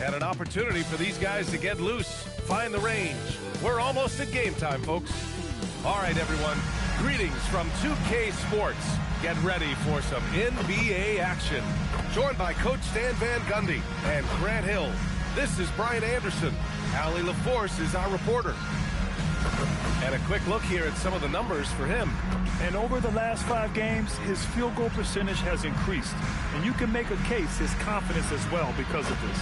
And an opportunity for these guys to get loose, find the range. We're almost at game time, folks. All right, everyone. Greetings from 2K Sports. Get ready for some NBA action. Joined by Coach Stan Van Gundy and Grant Hill. This is Brian Anderson. Allie LaForce is our reporter. And a quick look here at some of the numbers for him. And over the last 5 games, his field goal percentage has increased. And you can make a case his confidence as well because of this.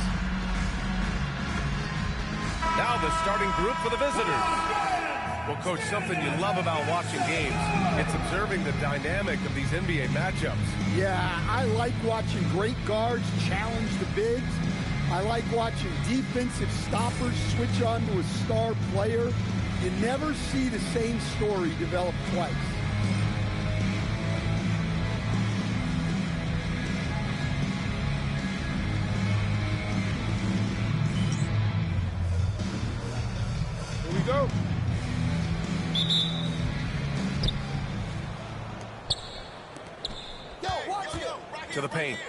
Now the starting group for the visitors. Well, Coach, something you love about watching games, it's observing the dynamic of these NBA matchups. Yeah, I like watching great guards challenge the bigs. I like watching defensive stoppers switch on to a star player. You never see the same story develop twice. Here we go. To the paint.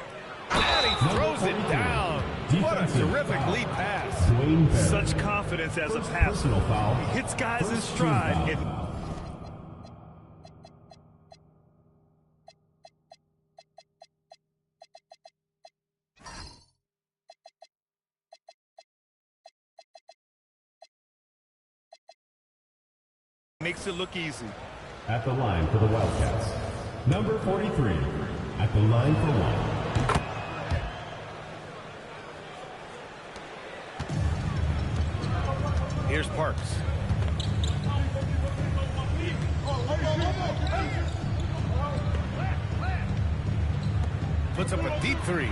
And he throws it down. What a terrific lead pass. Such confidence as a passer. He hits guys in stride. And makes it look easy. At the line for the Wildcats, number 43. At the line for 1. Here's Parks. Puts up a deep 3.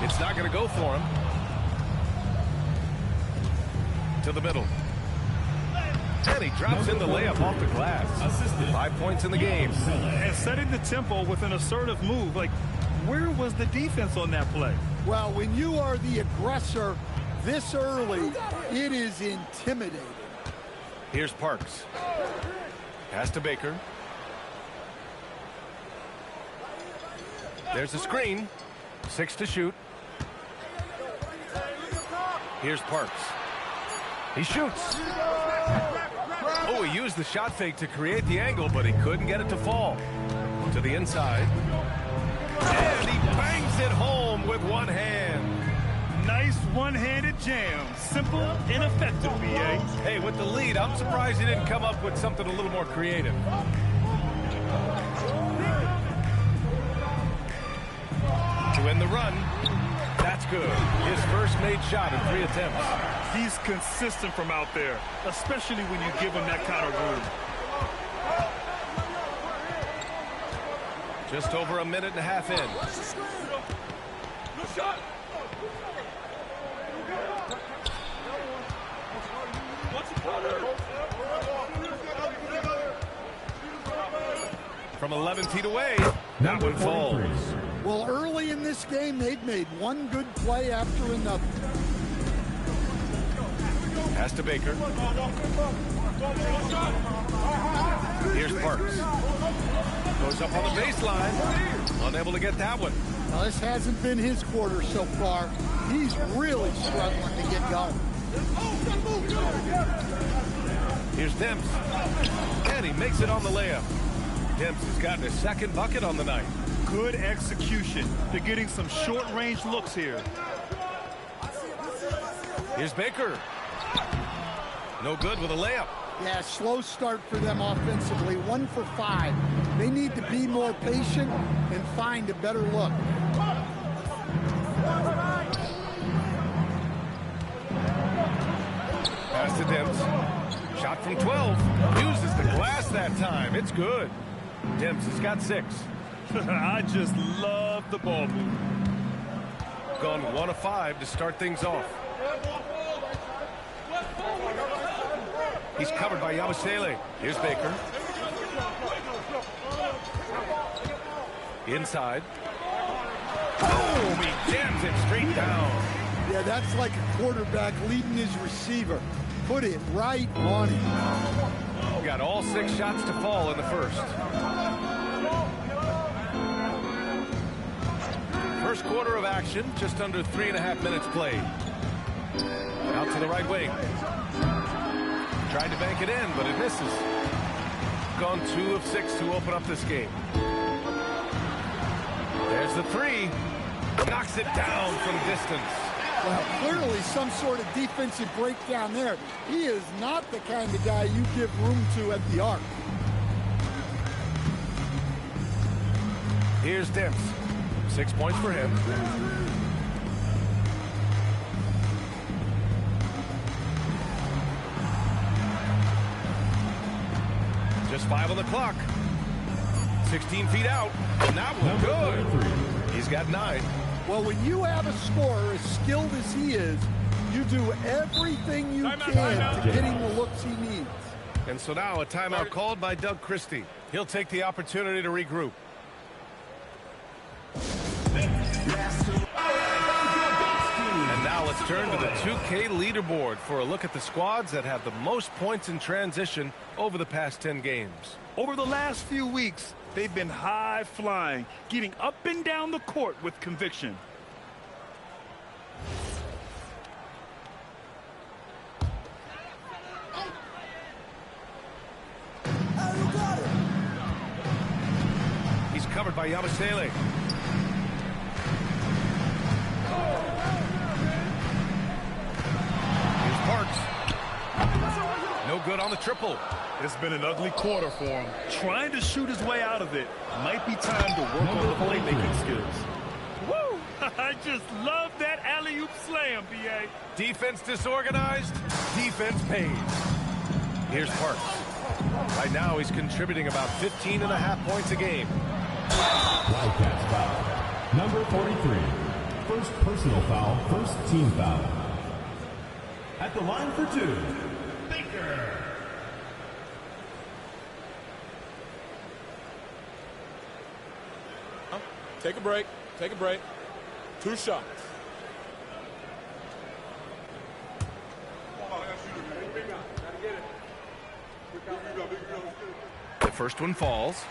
It's not going to go for him. To the middle. And he drops in the layup off the glass. 5 points in the game. And setting the tempo with an assertive move. Like, where was the defense on that play? Well, when you are the aggressor this early, it is intimidating. Here's Parks. Pass to Baker. There's a screen. 6 to shoot. Here's Parks. He shoots. Oh, he used the shot fake to create the angle, but he couldn't get it to fall. To the inside. And he bangs it home with one hand. Nice one-handed jam. Simple and effective, B.A. Hey, with the lead, I'm surprised he didn't come up with something a little more creative. To end the run. That's good. His first made shot in 3 attempts. He's consistent from out there, especially when you give him that kind of room. Just over a minute and a half in. Good shot. From 11 feet away, that one falls. Well, early in this game, they've made one good play after another. Pass to Baker. Here's Parks. Goes up on the baseline. Unable to get that one. Now, this hasn't been his quarter so far. He's really struggling to get going. Here's Demps. And he makes it on the layup. Demps has gotten his 2nd bucket on the night. Good execution. They're getting some short-range looks here. Here's Baker. No good with a layup. Yeah, slow start for them offensively. 1 for 5. They need to be more patient and find a better look. Pass to Demps. Shot from 12. Uses the glass that time. It's good. Demps has got 6. I just love the ball move. Gone 1 of 5 to start things off. He's covered by Yabusele. Here's Baker. Inside. Boom! He jams it straight down. Yeah, that's like a quarterback leading his receiver. Put it right on him. Got all 6 shots to fall in the first. First quarter of action, just under 3.5 minutes played. Out to the right wing. Tried to bank it in, but it misses. Gone 2 of 6 to open up this game. There's the three. Knocks it down from distance. Well, clearly some sort of defensive breakdown there. He is not the kind of guy you give room to at the arc. Here's Demps. 6 points for him. Just 5 on the clock. 16 feet out. And that one good. He's got 9. Well, when you have a scorer as skilled as he is, you do everything you can to get him the looks he needs. And so now a timeout called by Doug Christie. He'll take the opportunity to regroup. And now let's turn to the 2K leaderboard for a look at the squads that have the most points in transition over the past 10 games. Over the last few weeks, they've been high flying, getting up and down the court with conviction. He's covered by Yabusele. Here's Parks. No good on the triple. It's been an ugly quarter for him. Trying to shoot his way out of it. Might be time to work on the playmaking skills. Woo! I just love that alley-oop slam, B.A. Defense disorganized, defense pays. Here's Parks. Right now he's contributing about 15.5 points a game. Wildcats foul. Number 43. First personal foul, first team foul. At the line for 2, Baker. Take a break. Take a break. 2 shots. The first one falls.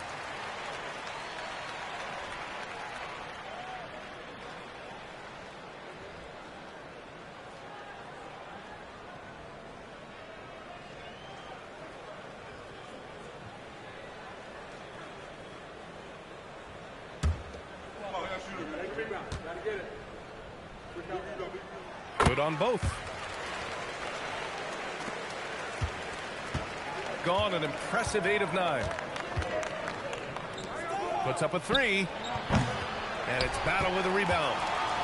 Good on both. Gone an impressive 8 of 9. Puts up a 3. And it's battle with a rebound.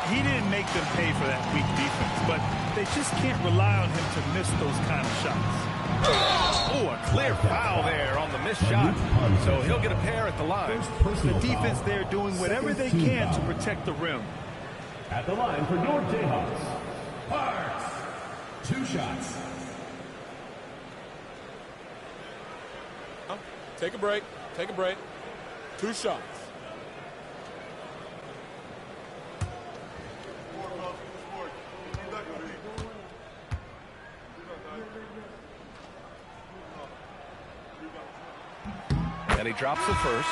He didn't make them pay for that weak defense, but they just can't rely on him to miss those kind of shots. Oh, a clear foul there on the missed shot. So he'll get a pair at the line. The defense there doing whatever they can to protect the rim. At the line for North Jayhawks, Parks. 2 shots. Take a break. Take a break. 2 shots. And he drops the first.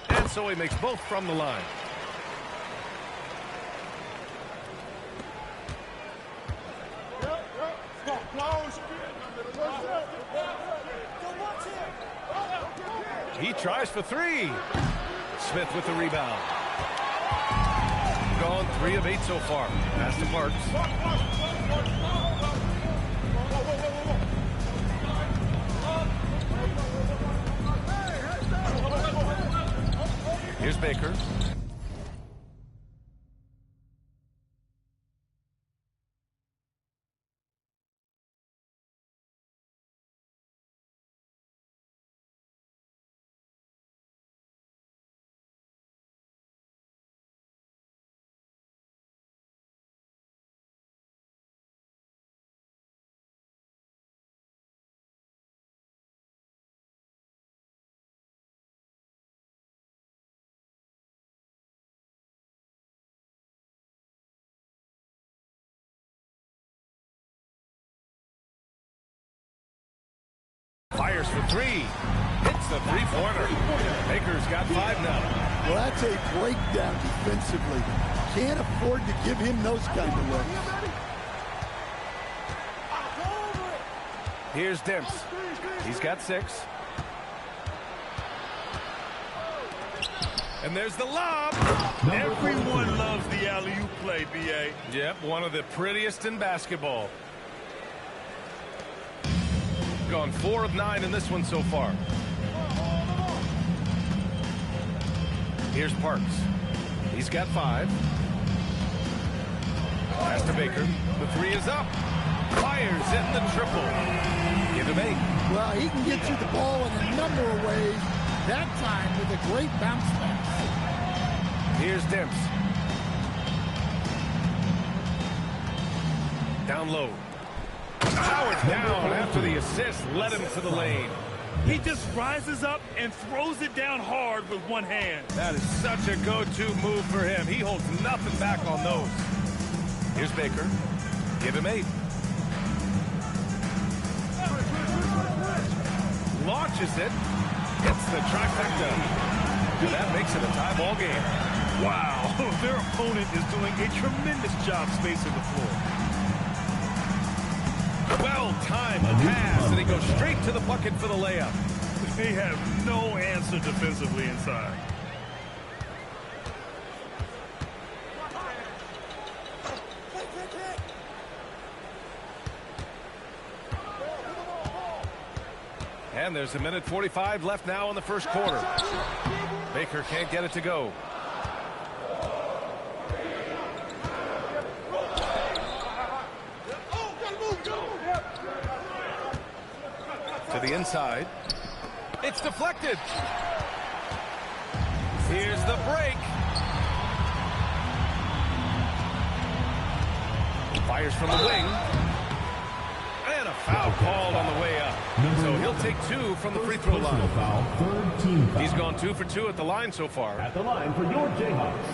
And so he makes both from the line. He tries for 3. Smith with the rebound. Gone 3 of 8 so far. Pass to Parks. Here's Baker. for three. Hits the three-pointer. Baker's got 5 now. Well, that's a breakdown defensively. Can't afford to give him those kind of looks. Here's Demps. He's got 6. And there's the lob. Everyone loves the alley-oop play, B.A. Yep, one of the prettiest in basketball. Gone 4 of 9 in this one so far. Here's Parks. He's got 5. Pass to Baker. The 3 is up. Fires in the triple. Give him 8. Well, he can get you the ball in a number of ways. That time with a great bounce pass. Here's Demps. Down low. Howard's down after the assist led him to the lane. He just rises up and throws it down hard with one hand. That is such a go-to move for him. He holds nothing back on those. Here's Baker. Give him 8. Launches it. Hits the trifecta. And that makes it a tie ball game. Wow, their opponent is doing a tremendous job spacing the floor. Well-timed pass, and he goes straight to the bucket for the layup. They have no answer defensively inside. And there's 1:45 left now in the first quarter. Baker can't get it to go. To the inside. It's deflected. Here's the break. Fires from the wing. And a foul called on the way up. So he'll take 2 from the free throw line. Foul, third team foul. He's gone 2 for 2 at the line so far. At the line for your Jayhawks,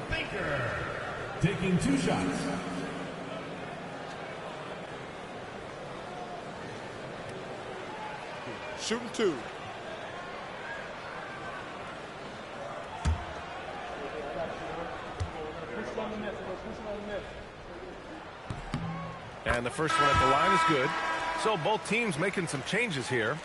Baker, taking 2 shots. Shooting 2. And the first one at the line is good. So both teams making some changes here.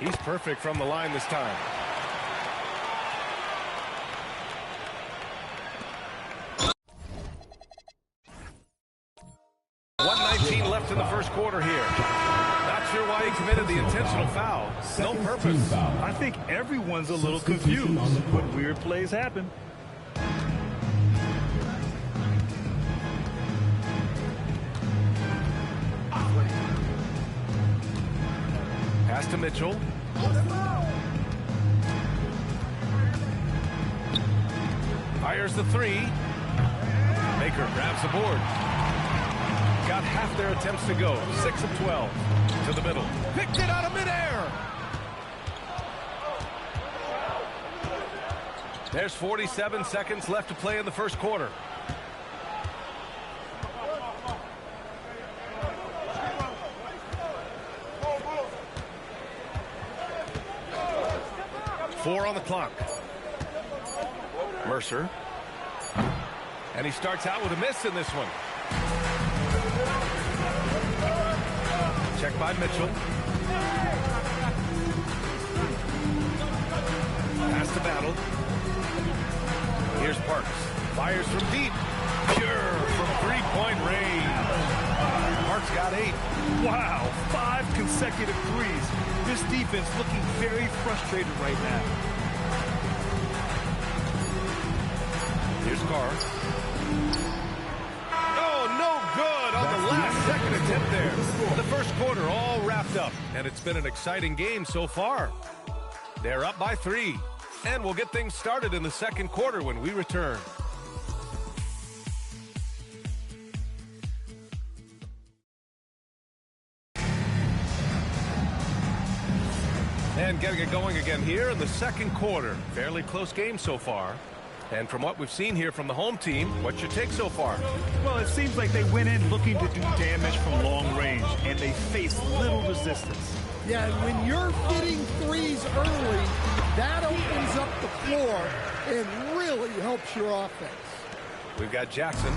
He's perfect from the line this time. .119 left in the first quarter here. Not sure why he committed the intentional foul. No purpose. I think everyone's a little confused, but weird plays happen. Pass to Mitchell. Fires the 3. Baker grabs the board. Got half their attempts to go. 6 of 12. To the middle. Picked it out of midair. There's 47 seconds left to play in the first quarter. Four on the clock. Mercer. And he starts out with a miss in this one. Check by Mitchell. Pass to Battle. Here's Parks. Fires from deep. Pure from three-point range. Parks got 8. Wow, 5 consecutive threes. This defense looking very frustrated right now. Here's Carr. Oh, no good on the last second attempt there. The first quarter all wrapped up, and it's been an exciting game so far. They're up by 3, and we'll get things started in the second quarter when we return. And getting it going again here in the second quarter. Fairly close game so far. And from what we've seen here from the home team, what's your take so far? Well, it seems like they went in looking to do damage from long range, and they faced little resistance. Yeah, and when you're hitting threes early, that opens up the floor and really helps your offense. We've got Jackson,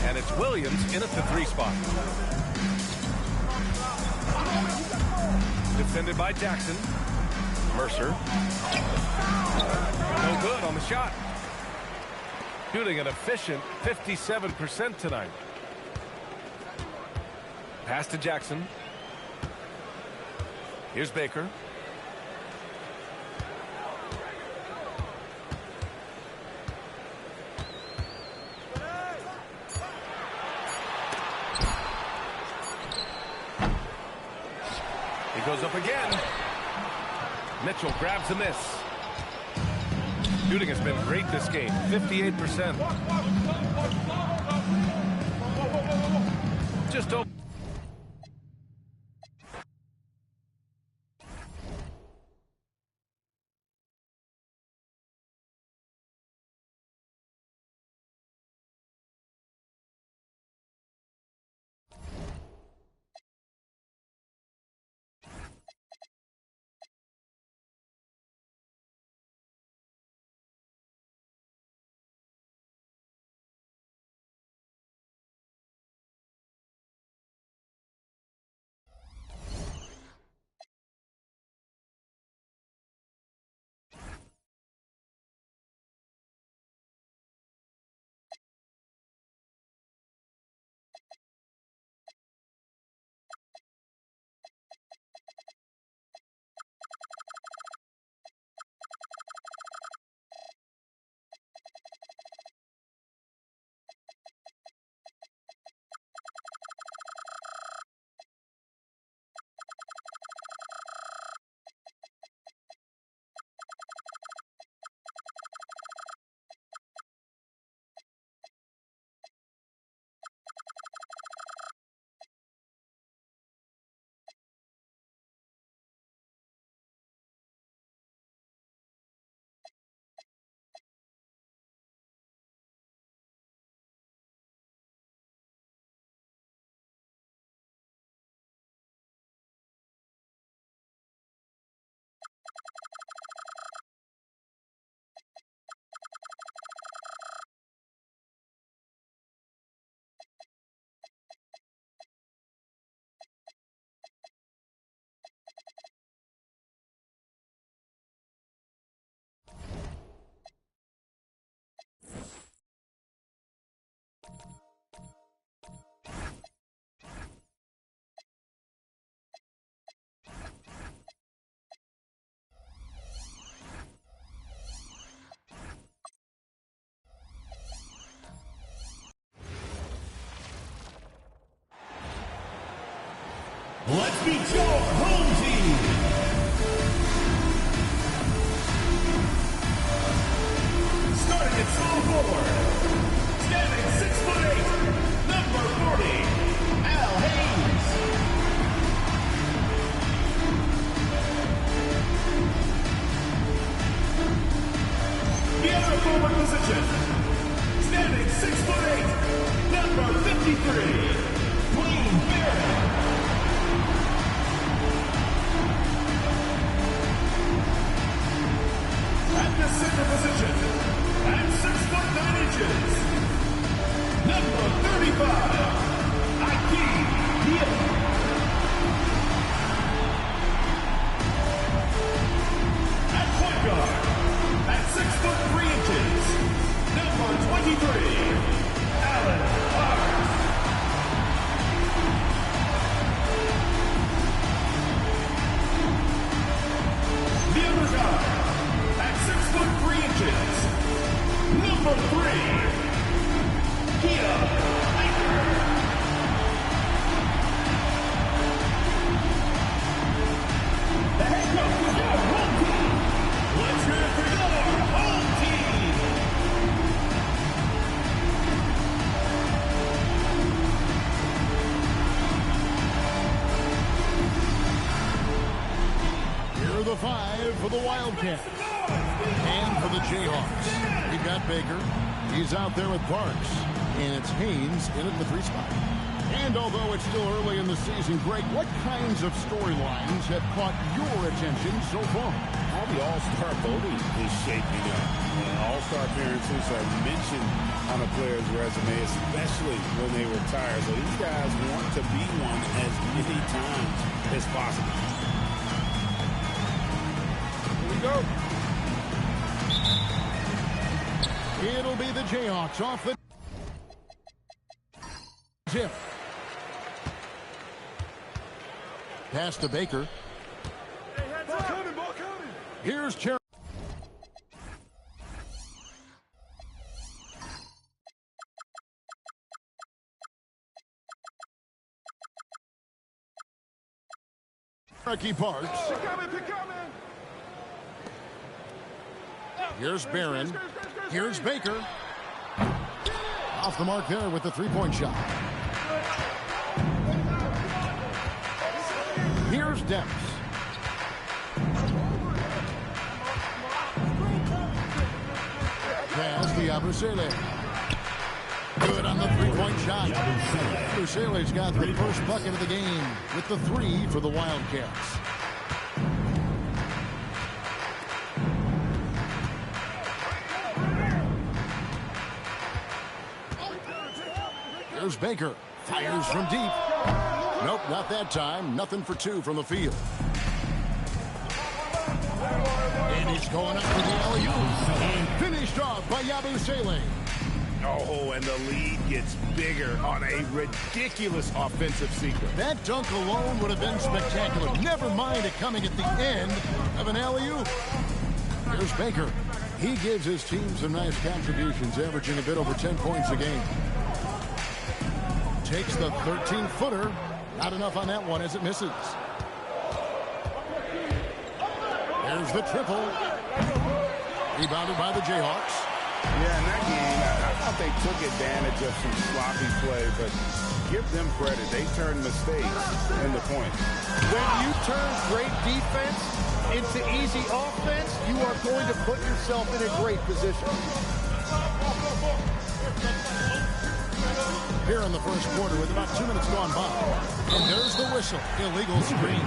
and it's Williams in at the 3 spot. Defended by Jackson. Mercer. No good on the shot. Shooting an efficient 57% tonight. Pass to Jackson. Here's Baker. He goes up again. Mitchell grabs a miss. Shooting has been great this game, 58%. Just open. Let's meet your home team. Starting at small forward, standing 6'8", number 40, Al Hayes. The other forward position, standing 6'8", number 53, Wayne Barrett. At the center position, at 6'9", number 35, Akeem Hill. At point guard, at 6'3", number Number 3, Kia Baker. The head coach of your home team. Let's hear it for your home team. Here are the 5 for the Wildcats. And for the Jayhawks, we've got Baker. He's out there with Parks. And it's Haynes in at the 3 spot. And although it's still early in the season, Greg, what kinds of storylines have caught your attention so far? How the All-Star voting is shaping up. All-Star appearances are mentioned on a player's resume, especially when they retire. So these guys want to be one as many times as possible. Here we go. It'll be the Jayhawks off the tip. Pass to Baker. Ball coming, ball coming. Here's Cherokee. Parks. Here's Barron. Here's Baker. Off the mark there with the 3-point shot. Here's Depps. Pass to Yabusele. Good on the 3-point shot. Yabusele's got the first bucket of the game with the 3 for the Wildcats. Here's Baker. Fires from deep. Nope, not that time. Nothing for 2 from the field. And he's going up for the alley-oop. And finished off by Yabusele. Oh, and the lead gets bigger on a ridiculous offensive sequence. That dunk alone would have been spectacular. Never mind it coming at the end of an alley-oop. Here's Baker. He gives his team some nice contributions, averaging a bit over 10 points a game. Takes the 13-footer. Not enough on that one as it misses. There's the triple. Rebounded by the Jayhawks. Yeah, in that game, I thought they took advantage of some sloppy play, but give them credit. They turned mistakes into points. When you turn great defense into easy offense, you are going to put yourself in a great position. Here in the first quarter with about 2 minutes gone by. And there's the whistle. Illegal screen.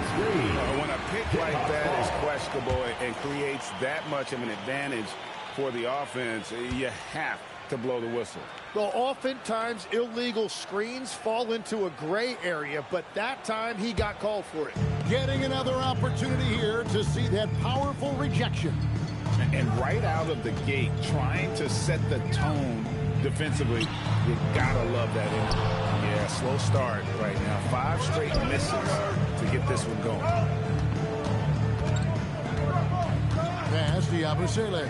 When a pick like that is questionable and creates that much of an advantage for the offense, you have to blow the whistle. Well, oftentimes illegal screens fall into a gray area, but that time he got called for it. Getting another opportunity here to see that powerful rejection. And right out of the gate, trying to set the tone defensively, you gotta love that energy. Yeah, slow start right now. 5 straight misses to get this one going. Pass to Yabusele.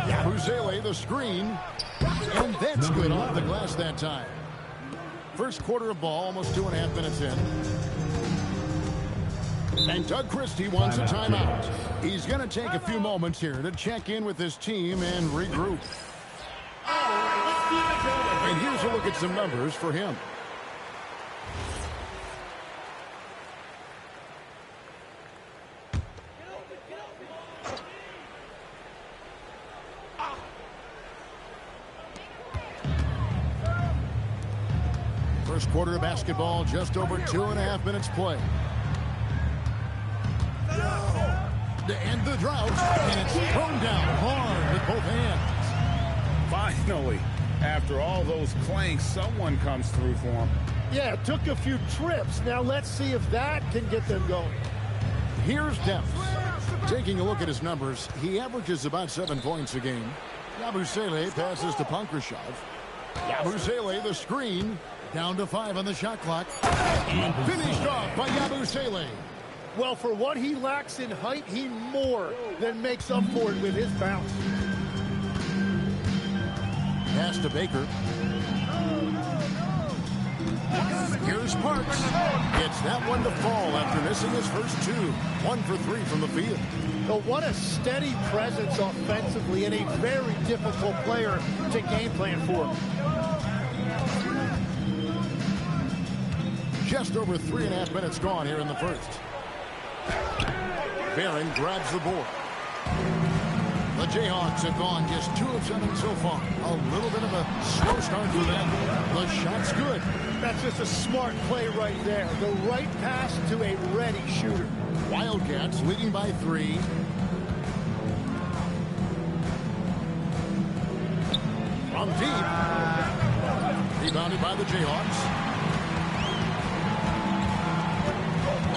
Yabusele, the screen. And that's good off the glass that time. First quarter of ball, almost 2.5 minutes in. And Doug Christie wants a timeout. He's going to take a few moments here to check in with his team and regroup. And here's a look at some numbers for him. First quarter of basketball, just over 2.5 minutes play. And the drought, and it's thrown down hard with both hands. Finally, after all those clanks, someone comes through for him. Yeah, it took a few trips. Now let's see if that can get them going. Here's Depps. Taking a look at his numbers, he averages about 7 points a game. Yabusele passes to Punkrashov. Yabusele, the screen, down to 5 on the shot clock. And finished off by Yabusele. Well, for what he lacks in height, he more than makes up for it with his bounce. Pass to Baker. Here's Parks. Gets that one to fall after missing his first two. 1 for 3 from the field. But what a steady presence offensively and a very difficult player to game plan for. Just over 3.5 minutes gone here in the first. Barron grabs the board. The Jayhawks have gone just 2 of 7 so far. A little bit of a slow start for them. The shot's good. That's just a smart play right there. The right pass to a ready shooter. Wildcats leading by 3. From deep. Rebounded by the Jayhawks.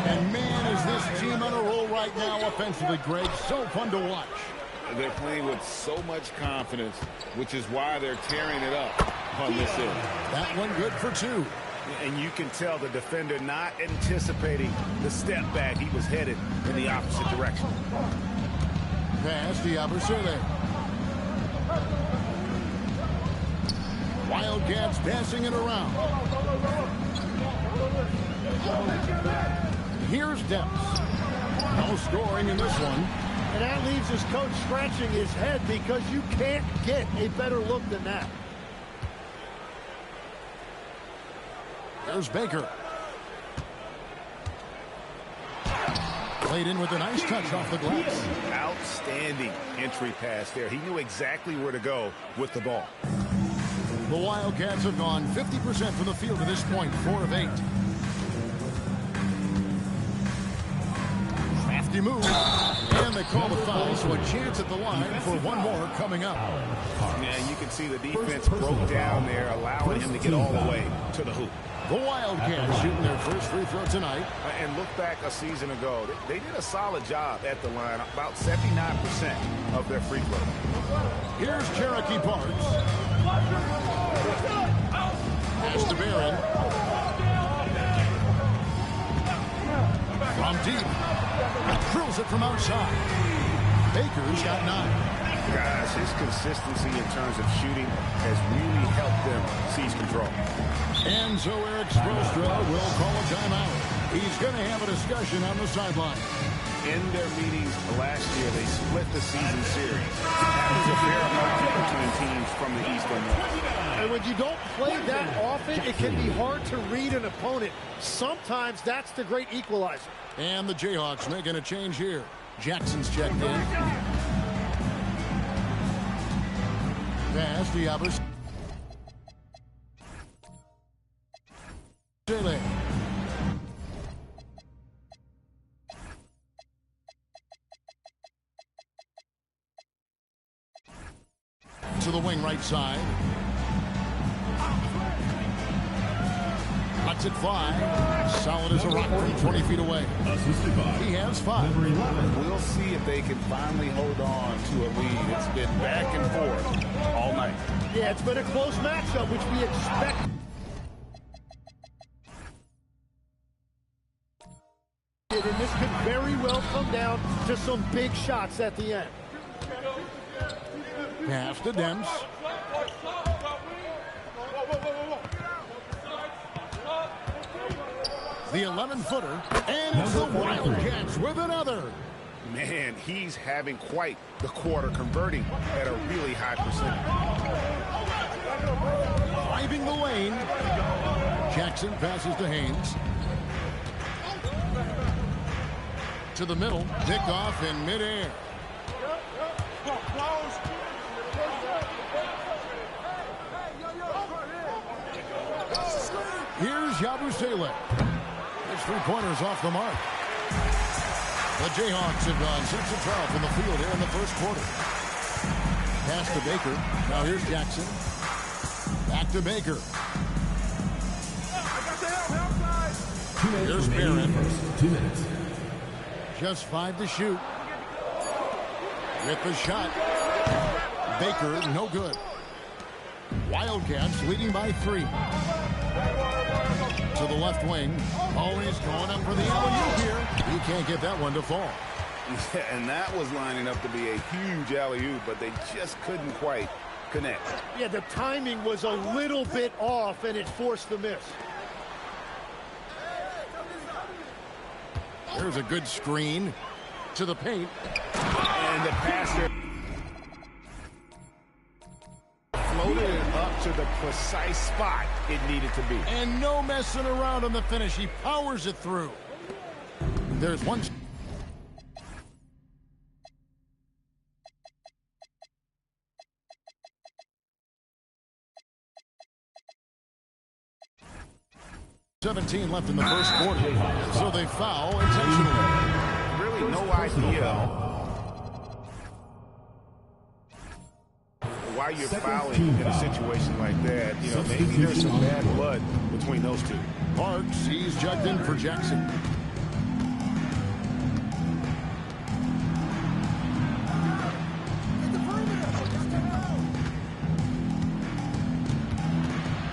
And man, is this team on a roll right now offensively, Greg. So fun to watch. They're playing with so much confidence, which is why they're tearing it up on this end. That one good for 2. And you can tell the defender not anticipating the step back. He was headed in the opposite direction. Pass to Yabusele. Wildcats passing it around. Here's Depps. No scoring in this one. And that leaves his coach scratching his head because you can't get a better look than that. There's Baker. Played in with a nice touch off the glass. Outstanding entry pass there. He knew exactly where to go with the ball. The Wildcats have gone 50% from the field to this point, 4 of 8. Crafty move. And they call the foul, so a chance at the line for one more coming up. Yeah, you can see the defense broke down there, allowing him to get all the way to the hoop. The Wildcats shooting their first free throw tonight. And look back a season ago. They did a solid job at the line, about 79% of their free throws. Here's Cherokee Parks. Pass to Barron. From deep. Drills it from outside. Baker's got 9. Guys, his consistency in terms of shooting has really helped them seize control. And so Eric Spoelstra will call a timeout. He's going to have a discussion on the sideline. In their meetings last year, they split the season series. Happens a fair amount between teams from the East and West. And when you don't play that often, it can be hard to read an opponent. Sometimes that's the great equalizer. And the Jayhawks making a change here. Jackson's checked in. Pass to Yabusele. To the wing right side. Lets it fly. Solid as a rock from 20 feet away. He has 5. We'll see if they can finally hold on to a lead. It's been back and forth all night. Yeah, it's been a close matchup, which we expect. And this could very well come down to some big shots at the end. Pass to Dems. The 11-footer, and it's the Wildcats with another. Man, he's having quite the quarter, converting at a really high percentage. Driving the lane. Jackson passes to Haynes. To the middle, picked off in midair. Here's Yabusele. His 3-pointers off the mark. The Jayhawks have gone 6 of 12 from the field here in the first quarter. Pass to Baker. Now here's Jackson. Back to Baker. Here's Barron. 2 minutes. Just 5 to shoot. With the shot. Baker, no good. Wildcats leading by 3. to the left wing. Always going up for the alley-oop here. He can't get that one to fall. Yeah, and that was lining up to be a huge alley-oop, but they just couldn't quite connect. Yeah, the timing was a little bit off, and it forced the miss. There's a good screen to the paint. And the passer floated it up to the precise spot it needed to be. And no messing around on the finish. He powers it through. There's one. .17 left in the first quarter, so they foul intentionally. Really no idea why you're fouling in a situation like that. You know, maybe there's some bad blood between those two. Parks, he's jugged in for Jackson.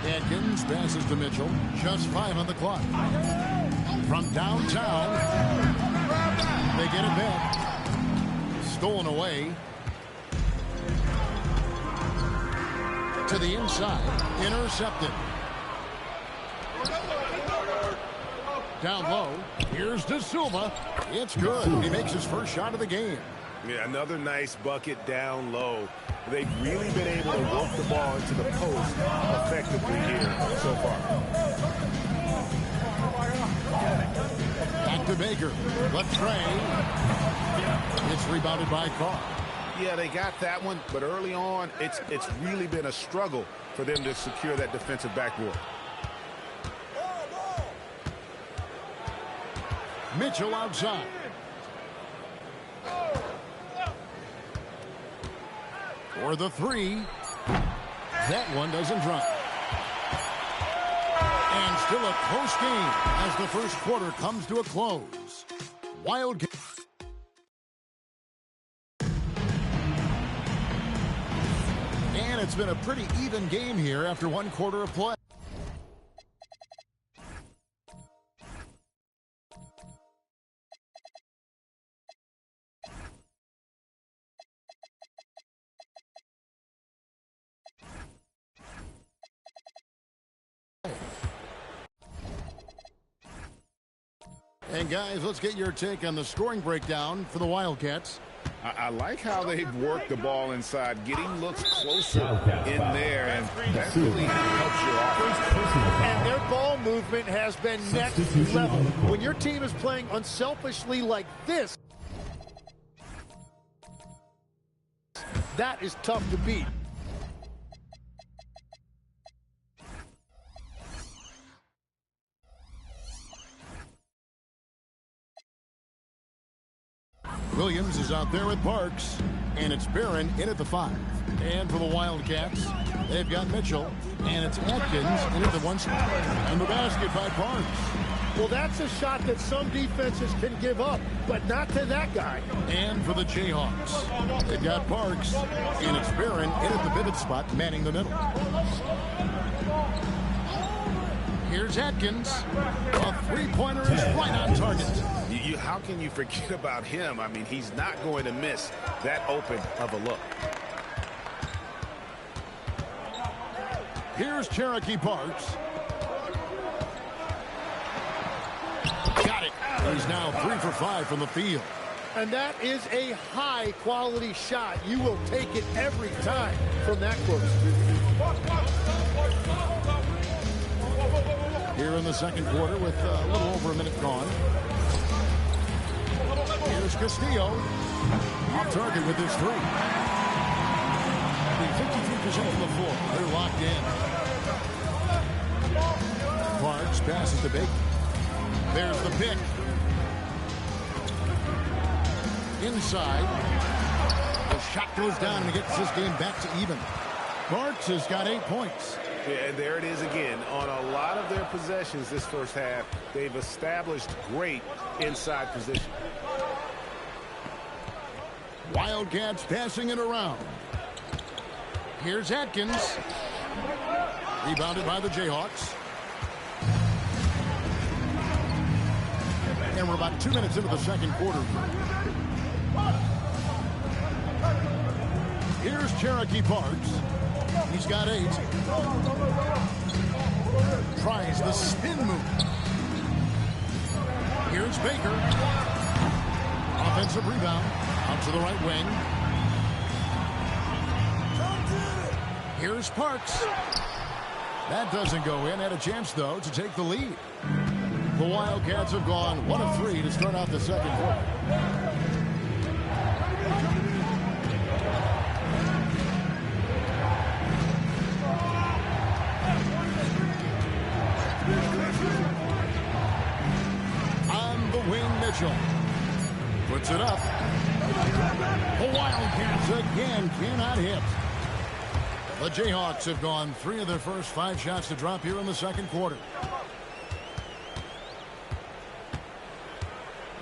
Atkins passes to Mitchell. Just 5 on the clock. From downtown, they get it back. Stolen away. To the inside. Intercepted. Down low. Here's De Silva. It's good. He makes his first shot of the game. Yeah, another nice bucket down low. They've really been able to work the ball into the post effectively here so far. Back to Baker. Left tray. It's rebounded by Carr. Yeah, they got that one, but early on, it's really been a struggle for them to secure that defensive backboard. Mitchell outside. For the three. That one doesn't drop. And still a close game as the first quarter comes to a close. Wildcat. And it's been a pretty even game here after one quarter of play. And guys, let's get your take on the scoring breakdown for the Wildcats. I like how they've worked the ball inside, getting looks closer in there, and that really helps your offense. And their ball movement has been next level. When your team is playing unselfishly like this, that is tough to beat. Williams is out there with Parks, and it's Barron in at the 5. And for the Wildcats, they've got Mitchell, and it's Atkins in at the 1 spot. And the basket by Parks. Well, that's a shot that some defenses can give up, but not to that guy. And for the Jayhawks, they've got Parks, and it's Barron in at the pivot spot, manning the middle. Here's Atkins. A three-pointer is right on target. How can you forget about him? I mean, he's not going to miss that open of a look. Here's Cherokee Parks. Got it. He's now 3 for 5 from the field. And that is a high-quality shot. You will take it every time from that close. Here in the second quarter with a little over a minute gone. Here's Castillo. Off target with his 3. 53% from the floor. They're locked in. Parks passes to Baker. There's the pick. Inside. The shot goes down and it gets this game back to even. Parks has got 8 points. Yeah, and there it is again. On a lot of their possessions this first half, they've established great inside position. Wildcats passing it around. Here's Atkins. Rebounded by the Jayhawks. And we're about 2 minutes into the second quarter. Here's Cherokee Parks. He's got 8. Tries the spin move. Here's Baker. Offensive rebound. Out to the right wing. Here's Parks. That doesn't go in. Had a chance, though, to take the lead. The Wildcats have gone 1 of 3 to start out the second quarter. On the wing, Mitchell. Puts it up. The Wildcats again cannot hit. The Jayhawks have gone 3 of their first 5 shots to drop here in the second quarter.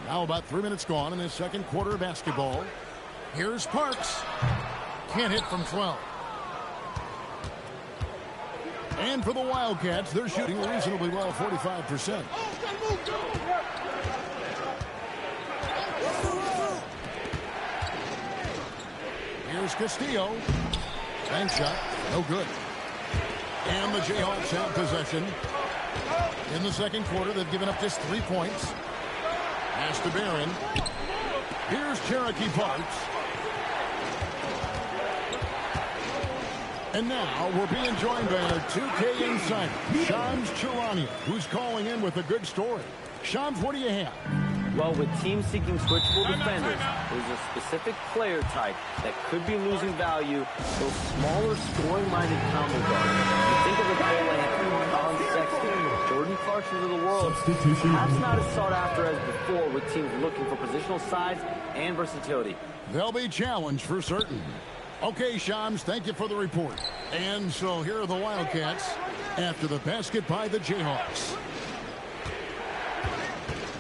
Now about 3 minutes gone in this second quarter of basketball. Here's Parks. Can't hit from 12. And for the Wildcats, they're shooting reasonably well, 45%. Here's Castillo. Bank shot, no good. And the Jayhawks have possession. In the second quarter, they've given up just 3 points. Pass to Barron. Here's Cherokee Parks. And now we're being joined by our 2K insider, Shams Charania, who's calling in with a good story. Shams, what do you have? Well, with teams seeking switchable defenders, there's a specific player type that could be losing value, those smaller scoring-minded combo guards. You think of a player like Colin Sexton, Jordan Clarkson of the world, perhaps not as sought after as before with teams looking for positional size and versatility. They'll be challenged for certain. Okay, Shams, thank you for the report. And so here are the Wildcats after the basket by the Jayhawks.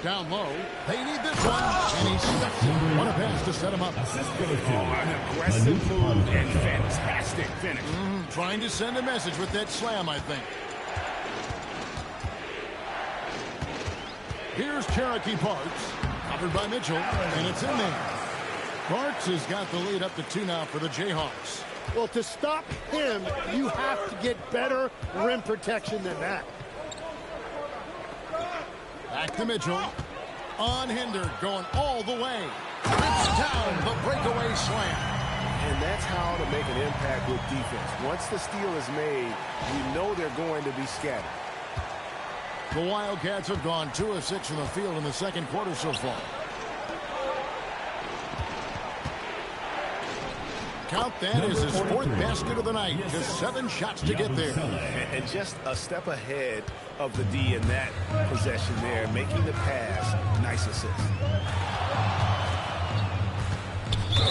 Down low, they need this one, and he steps in. What a pass to set him up. An aggressive move and fantastic finish. Trying to send a message with that slam, I think. Here's Cherokee Parks, covered by Mitchell, and it's in there. Parks has got the lead up to 2 now for the Jayhawks. Well, to stop him, you have to get better rim protection than that. Back to Mitchell. Unhindered, going all the way. Rips down the breakaway slam. And that's how to make an impact with defense. Once the steal is made, you know they're going to be scattered. The Wildcats have gone 2 of 6 from the field in the second quarter so far. Count that as his 4th basket of the night. Just 7 shots to get there. And just a step ahead of the D in that possession there, making the pass. Nice assist.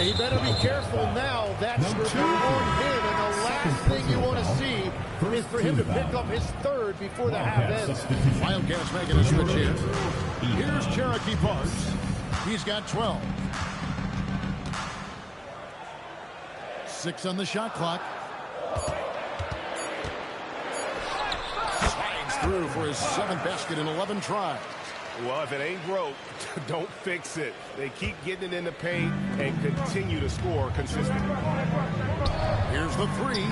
He better be careful now. That's 2 on him, and the last thing you want to see is for him to pick up his 3rd before the half ends. Wildcats making a switch here. Here's Cherokee Parks. He's got 12. 6 on the shot clock. Slides through for his 7th basket in 11 tries. Well, if it ain't broke, don't fix it. They keep getting it in the paint and continue to score consistently. Here's the 3.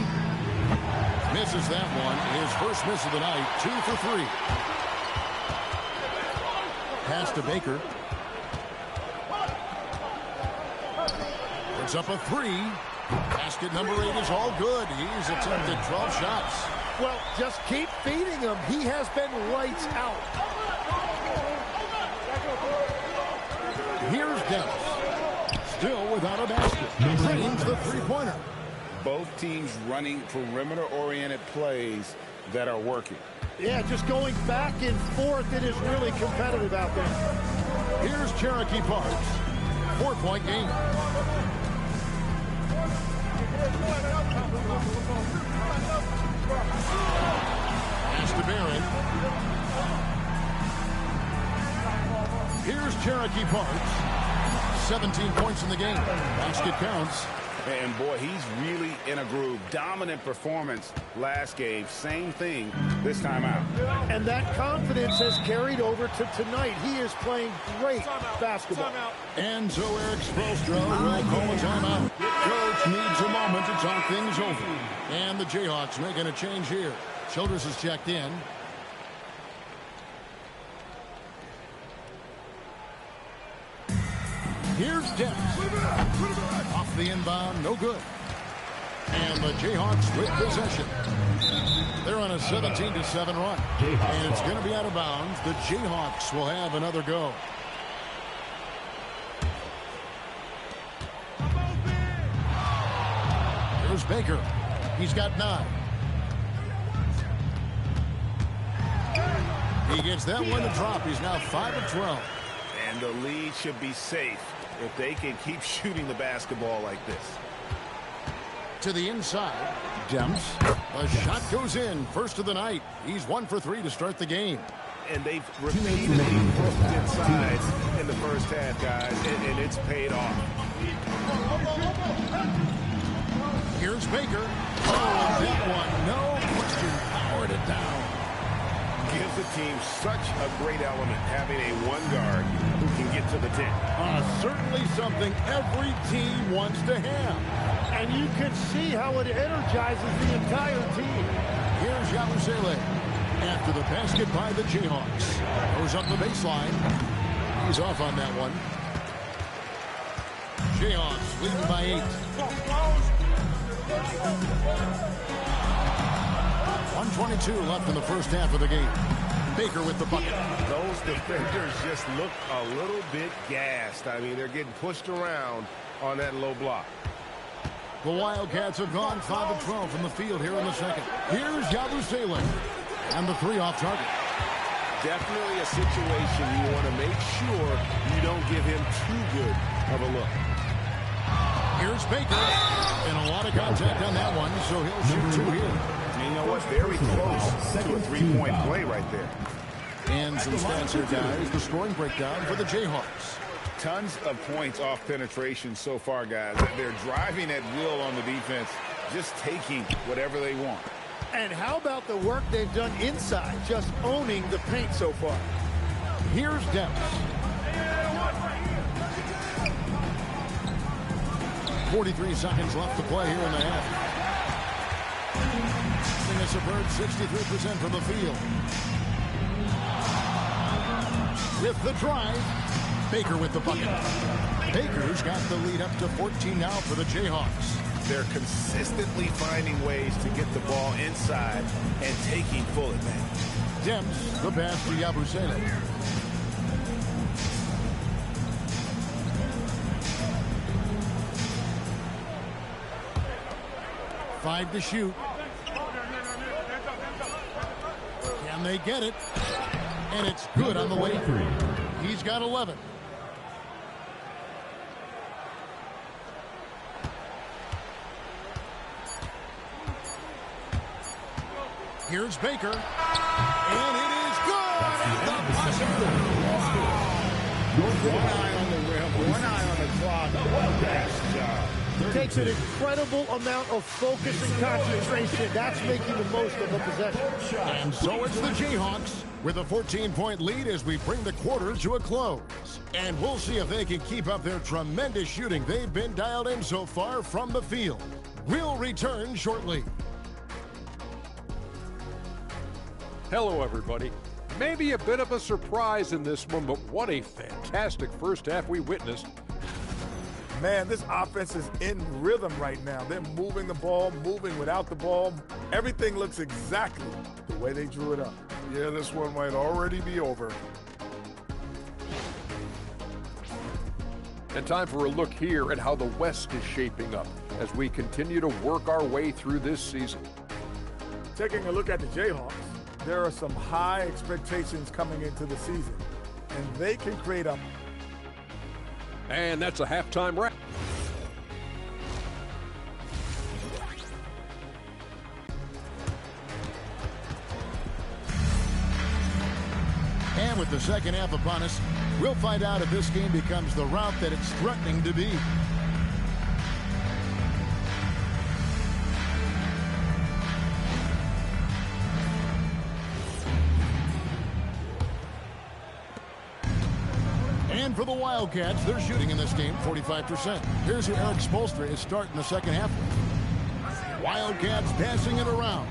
Misses that one. His first miss of the night. 2 for 3. Pass to Baker. Puts up a 3. Basket number 8 is all good. He's attempted 12 shots. Well, just keep feeding him. He has been lights out. Here's Dennis. Still without a basket. Drains the 3-pointer. Both teams running perimeter-oriented plays that are working. Yeah, just going back and forth. It is really competitive out there. Here's Cherokee Parks. 4-point game. Pass to Barron. Here's Cherokee Parks. 17 points in the game. Basket counts. And boy, he's really in a groove. Dominant performance last game. Same thing this time out. And that confidence has carried over to tonight. He is playing great basketball. And so Eric Spoelstra will call a timeout. Coach needs a moment to talk things over. And the Jayhawks making a change here. Childress is checked in. Here's Debs. Off the inbound, no good. And the Jayhawks with possession. They're on a 17-7 run. And it's going to be out of bounds. The Jayhawks will have another go. Here's Baker. He's got 9. He gets that one to drop. He's now 5 of 12. And the lead should be safe if they can keep shooting the basketball like this. To the inside. Demps. A shot goes in. First of the night. He's 1 for 3 to start the game. And they've repeatedly pushed inside in the first half, guys, and it's paid off. Here's Baker. Oh, and that one, no question, powered it down. Gives the team such a great element, having a one guard who can get to the 10. Certainly something every team wants to have. And you can see how it energizes the entire team. Here's Yabusele. After the basket by the Jayhawks. Goes up the baseline. He's off on that one. Jayhawks leading by 8. 1:22 left in the first half of the game. Baker with the bucket. Those defenders just look a little bit gassed. I mean, they're getting pushed around on that low block. The Wildcats have gone 5 of 12 from the field here in the second. Here's Yabusele. And the 3 off target. Definitely a situation you want to make sure you don't give him too good of a look. Here's Baker. And a lot of contact on that one, so he'll shoot 2 here. You know what? Very close to a three-point play right there. And some stats here, guys. The scoring breakdown for the Jayhawks. Tons of points off penetration so far, guys. They're driving at will on the defense, just taking whatever they want. And how about the work they've done inside, just owning the paint so far? Here's Debs. 43 seconds left to play here in the half. A superb 63% from the field. With the drive, Baker with the bucket. Baker's got the lead up to 14 now for the Jayhawks. They're consistently finding ways to get the ball inside and taking full advantage. Demps, the pass to Yabusele. Five to shoot. Can they get it? And it's good on the way. He's got 11. Here's Baker. And it is good at the buzzer. One eye on the rim, one eye on the clock. Nice job. It takes an incredible amount of focus and concentration. That's making the most of the possession. And so it's the Jayhawks with a 14-point lead as we bring the quarter to a close. And we'll see if they can keep up their tremendous shooting they've been dialed in so far from the field. We'll return shortly. Hello, everybody. Maybe a bit of a surprise in this one, but what a fantastic first half we witnessed. Man, this offense is in rhythm right now. They're moving the ball, moving without the ball. Everything looks exactly the way they drew it up. Yeah, this one might already be over. And time for a look here at how the West is shaping up as we continue to work our way through this season. Taking a look at the Jayhawks, there are some high expectations coming into the season, and they can create a... And that's a halftime wrap. And with the second half upon us, we'll find out if this game becomes the route that it's threatening to be. And for the Wildcats, they're shooting in this game 45%. Here's who Eric Spoelstra is starting the second half with. Wildcats passing it around.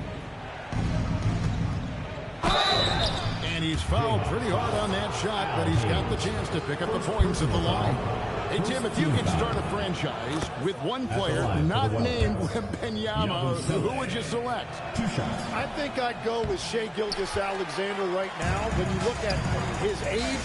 And he's fouled pretty hard on that shot, but he's got the chance to pick up the points at the line. Hey, Tim, if you could start a franchise with one player not named Wembanyama, who would you select? I think I'd go with Shai Gilgeous-Alexander right now. When you look at his age,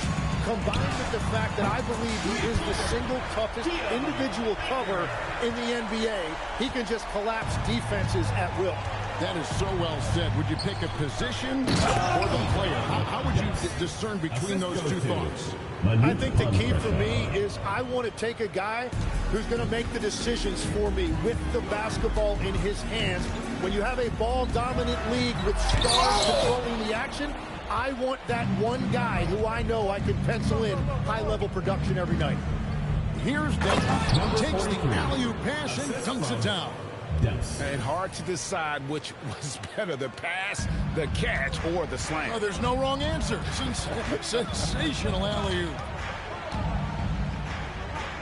combined with the fact that I believe he is the single toughest individual cover in the NBA, he can just collapse defenses at will. That is so well said. Would you pick a position or the player? How would you discern between those two thoughts? I think the key for me is I want to take a guy who's going to make the decisions for me with the basketball in his hands. When you have a ball-dominant league with stars controlling the action, I want that one guy who I know I can pencil in high-level production every night. Here's Denver. Takes the alley-oop pass and dunks it down. And hard to decide which was better, the pass, the catch, or the slam. Oh, there's no wrong answer. Sensational alley-oop.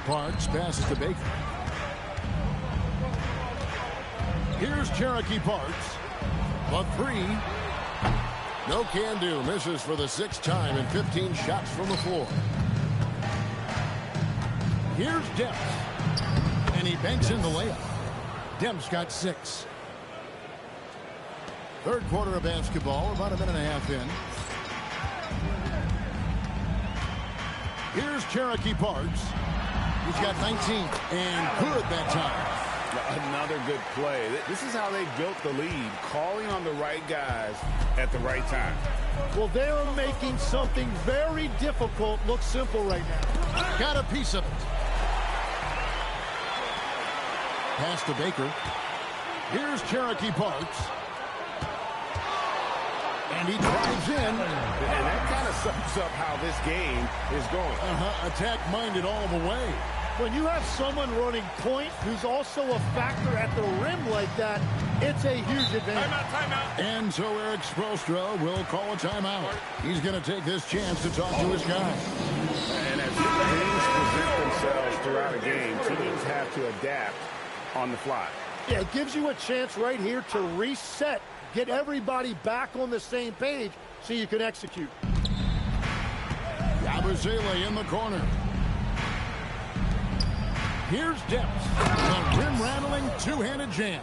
Parks passes to Baker. Here's Cherokee Parks. A three. No can do. Misses for the sixth time and 15 shots from the floor. Here's Demps. And he banks in the layup. Demps got 6. Third quarter of basketball, about a minute and a half in. Here's Cherokee Parks. He's got 19 and good that time. Another good play. This is how they built the lead, calling on the right guys at the right time. Well, they're making something very difficult look simple right now. Got a piece of it. Pass to Baker. Here's Cherokee Parks. And he drives in. And that kind of sums up how this game is going. Attack-minded all the way. When you have someone running point who's also a factor at the rim like that, it's a huge advantage. Timeout. And so Eric Spoelstra will call a timeout. He's going to take this chance to talk to his guys. And as things present themselves throughout a game, teams have to adapt on the fly. Yeah, it gives you a chance right here to reset, get everybody back on the same page so you can execute. Yabusele in the corner. Here's Demps. The rim-rattling two-handed jam.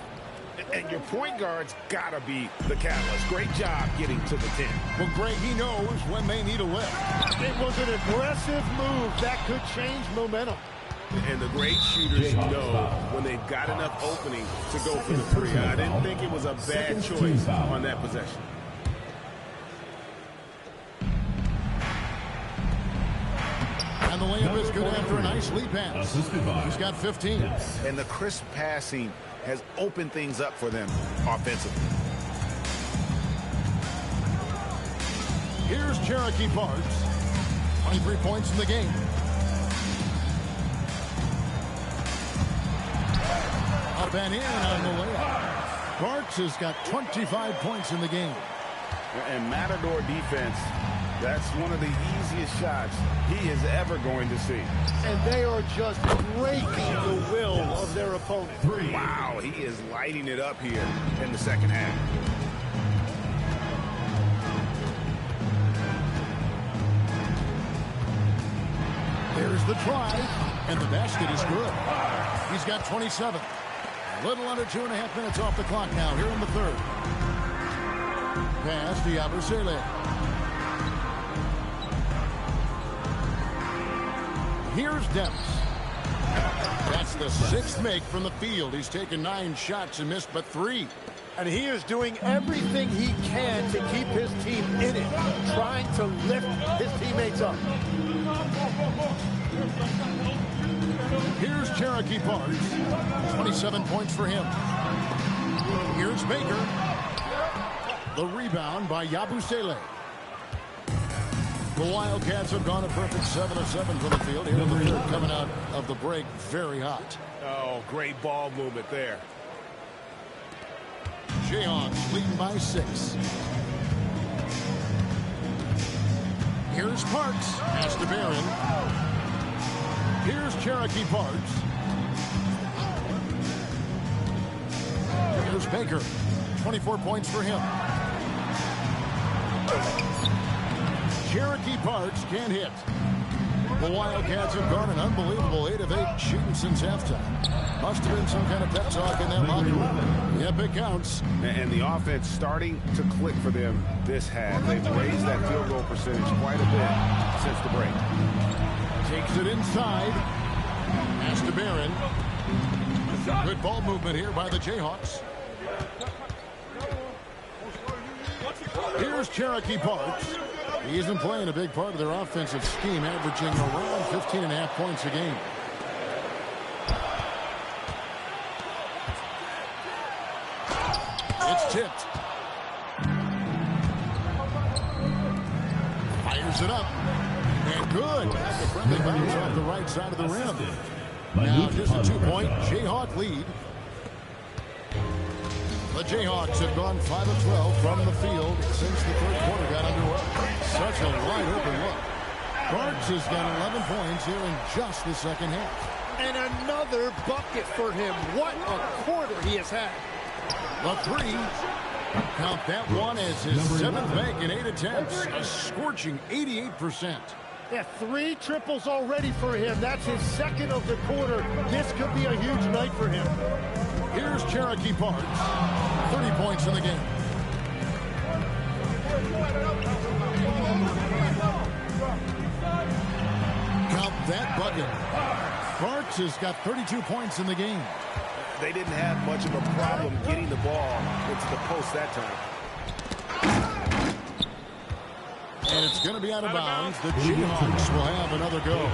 And your point guard's got to be the catalyst. Great job getting to the 10. Well, Greg, he knows when they need a lift. It was an aggressive move that could change momentum. And the great shooters know when they've got enough opening to go for the three. I didn't think it was a bad choice on that possession. And the layup is good after a nice lead pass. He's got 15. And the crisp passing has opened things up for them offensively. Here's Cherokee Parks. 23 points in the game. Up and in on the layup. Parks has got 25 points in the game. And Matador defense, that's one of the easiest shots he is ever going to see. And they are just breaking the will of their opponent. Wow, he is lighting it up here in the second half. There's the try, and the basket is good. He's got 27. A little under 2.5 minutes off the clock now here in the third. Pass to Yabusele. Here's Demps. That's the 6th make from the field. He's taken 9 shots and missed but 3. And he is doing everything he can to keep his team in it, trying to lift his teammates up. Here's Cherokee Parks. 27 points for him. Here's Baker. The rebound by Yabusele. The Wildcats have gone a perfect 7 of 7 from the field. Here in the third, coming out of the break, very hot. Oh, great ball movement there. Jayhawks leading by 6. Here's Parks. Pass to Barron. Here's Cherokee Parks. Here's Baker. 24 points for him. Cherokee Parks can't hit. The Wildcats have gone an unbelievable 8 of 8 shooting since halftime. Must have been some kind of pep talk in that locker room. Yep, it counts. And the offense starting to click for them this half. They've raised that field goal percentage quite a bit since the break. Takes it inside. Pass to Barron. Good ball movement here by the Jayhawks. Here's Cherokee Parks. He isn't playing a big part of their offensive scheme, averaging around 15.5 points a game. It's tipped. Fires it up. And good. That's a friendly bounce off the right side of the rim. Now just a 2-point Jayhawk lead. The Jayhawks have gone 5 of 12 from the field since the third quarter got underway. Such a wide open look. Parks has got 11 points here in just the second half. And another bucket for him. What a quarter he has had. The three. Count that one as his 7th make in 8 attempts. A scorching 88%. Yeah, 3 triples already for him. That's his 2nd of the quarter. This could be a huge night for him. Here's Cherokee Parks. 30 points in the game. Count that bucket. Parks has got 32 points in the game. They didn't have much of a problem getting the ball into the post that time. And it's going to be out of bounds. The Jayhawks will have another go.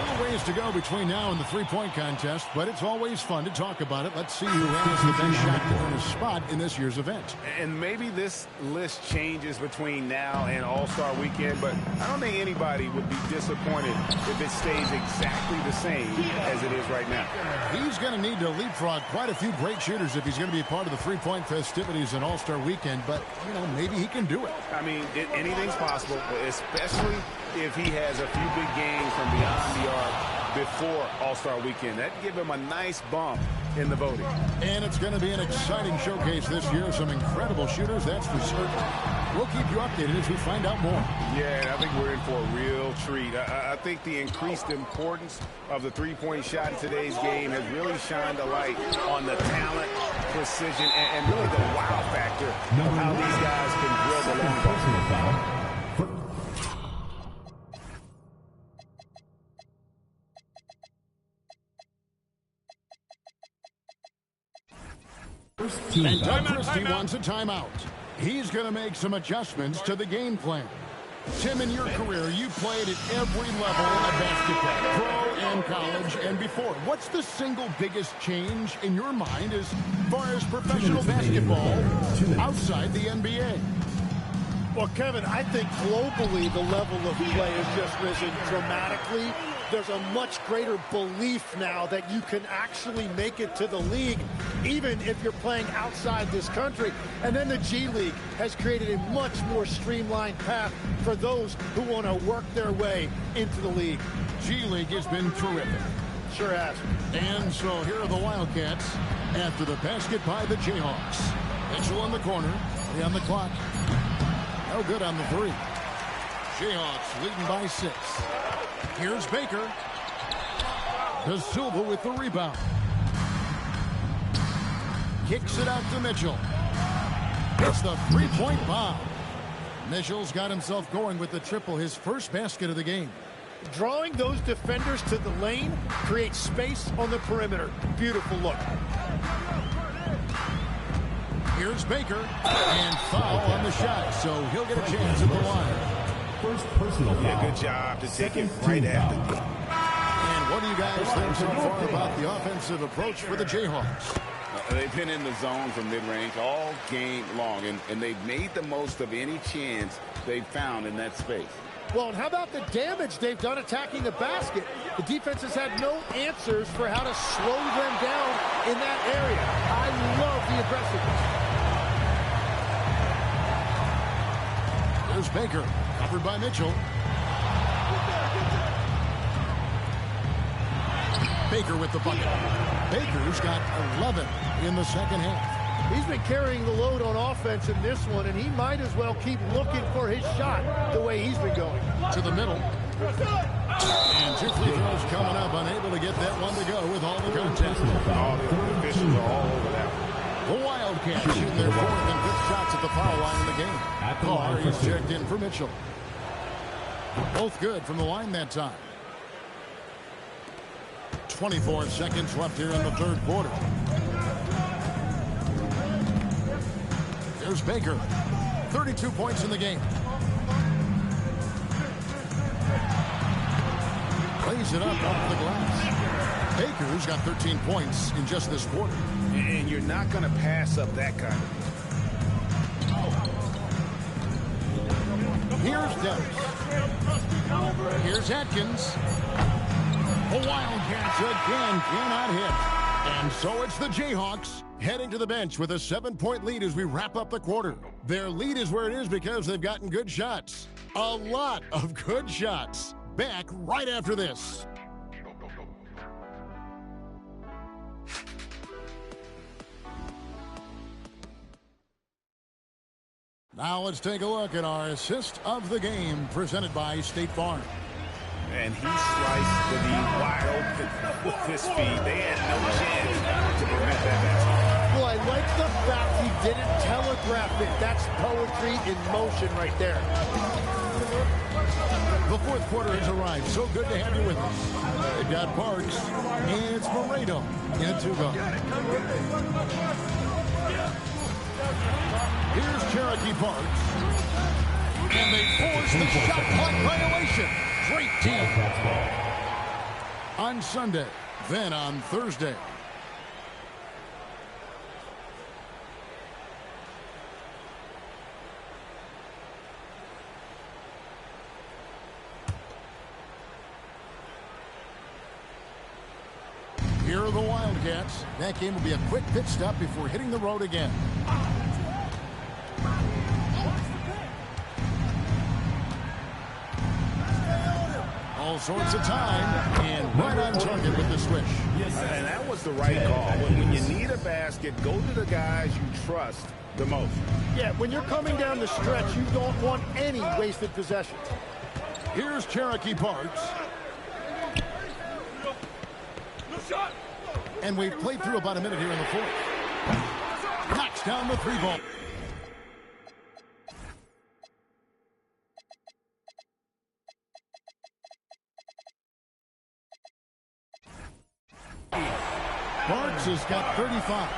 Still a ways to go between now and the three-point contest, but it's always fun to talk about it. Let's see who has the best shot to earn a spot in this year's event. And maybe this list changes between now and All-Star Weekend, but I don't think anybody would be disappointed if it stays exactly the same as it is right now. He's going to need to leapfrog quite a few great shooters if he's going to be a part of the three-point festivities in All-Star Weekend, but, you know, maybe he can do it. I mean, anything's possible, especially if he has a few big games from beyond the arc before All-Star Weekend. That'd give him a nice bump in the voting. And it's going to be an exciting showcase this year. Some incredible shooters, that's for certain. We'll keep you updated as we find out more. Yeah, and I think we're in for a real treat. I think the increased importance of the three-point shot in today's game has really shined a light on the talent, precision, and really the wow factor of how these guys can drill the long ball. And Doug Christie wants a timeout. He's going to make some adjustments to the game plan. Tim, in your career, you played at every level of basketball, pro and college and before. What's the single biggest change in your mind as far as professional basketball outside the NBA? Well, Kevin, I think globally the level of play has just risen dramatically. There's a much greater belief now that you can actually make it to the league, even if you're playing outside this country. And then the G League has created a much more streamlined path for those who want to work their way into the league. G League has been terrific. Sure has. And so here are the Wildcats after the basket by the Jayhawks. Mitchell in the corner, 3 on the clock. No good on the 3. Jayhawks leading by 6. Here's Baker. De Silva with the rebound. Kicks it out to Mitchell. It's the three-point bomb. Mitchell's got himself going with the triple, his first basket of the game. Drawing those defenders to the lane creates space on the perimeter. Beautiful look. Here's Baker. And foul on the shot, so he'll get a chance at the line. First personal foul. Yeah, good job to take it right at the knee. And what do you guys think so far about the offensive approach for the Jayhawks? They've been in the zone from mid-range all game long, and they've made the most of any chance they've found in that space. Well, and how about the damage they've done attacking the basket? The defense has had no answers for how to slow them down in that area. I love the aggressiveness. There's Baker, covered by Mitchell. Baker with the bucket. Baker's got 11 in the second half. He's been carrying the load on offense in this one, and he might as well keep looking for his shot the way he's been going. To the middle. And 2 free throws coming up, unable to get that one to go with all the contact. All the officials are all over that one. The Wildcats shooting their 4th and 5th shots at the foul line in the game. Carr is checked in for Mitchell. Both good from the line that time. 24 seconds left here in the third quarter. There's Baker. 32 points in the game. Plays it up off the glass. Baker's got 13 points in just this quarter. And you're not going to pass up that kind of. Here's Dennis. Here's Atkins. The Wildcats again cannot hit. And so it's the Jayhawks heading to the bench with a 7-point lead as we wrap up the quarter. Their lead is where it is because they've gotten good shots. A lot of good shots. Back right after this. Now let's take a look at our assist of the game presented by State Farm. And he sliced the knee wide open with his feet. They had no chance to prevent that basket. Well, I like the fact he didn't telegraph it. That's poetry in motion right there. The fourth quarter has arrived. So good to have you with us. They've got Parks, and it's Moreno in a 2-guard. Here's Cherokee Parks. And they force the shot clock violation. Great team. On Sunday, then on Thursday. Here are the Wildcats. That game will be a quick pit stop before hitting the road again. All sorts of time, and right on target with the switch. And that was the right call. When you need a basket, go to the guys you trust the most. Yeah, when you're coming down the stretch, you don't want any wasted possessions. Here's Cherokee Parks. And we've played through about a minute here in the fourth. Knocks down the 3-ball. Parks has got 35.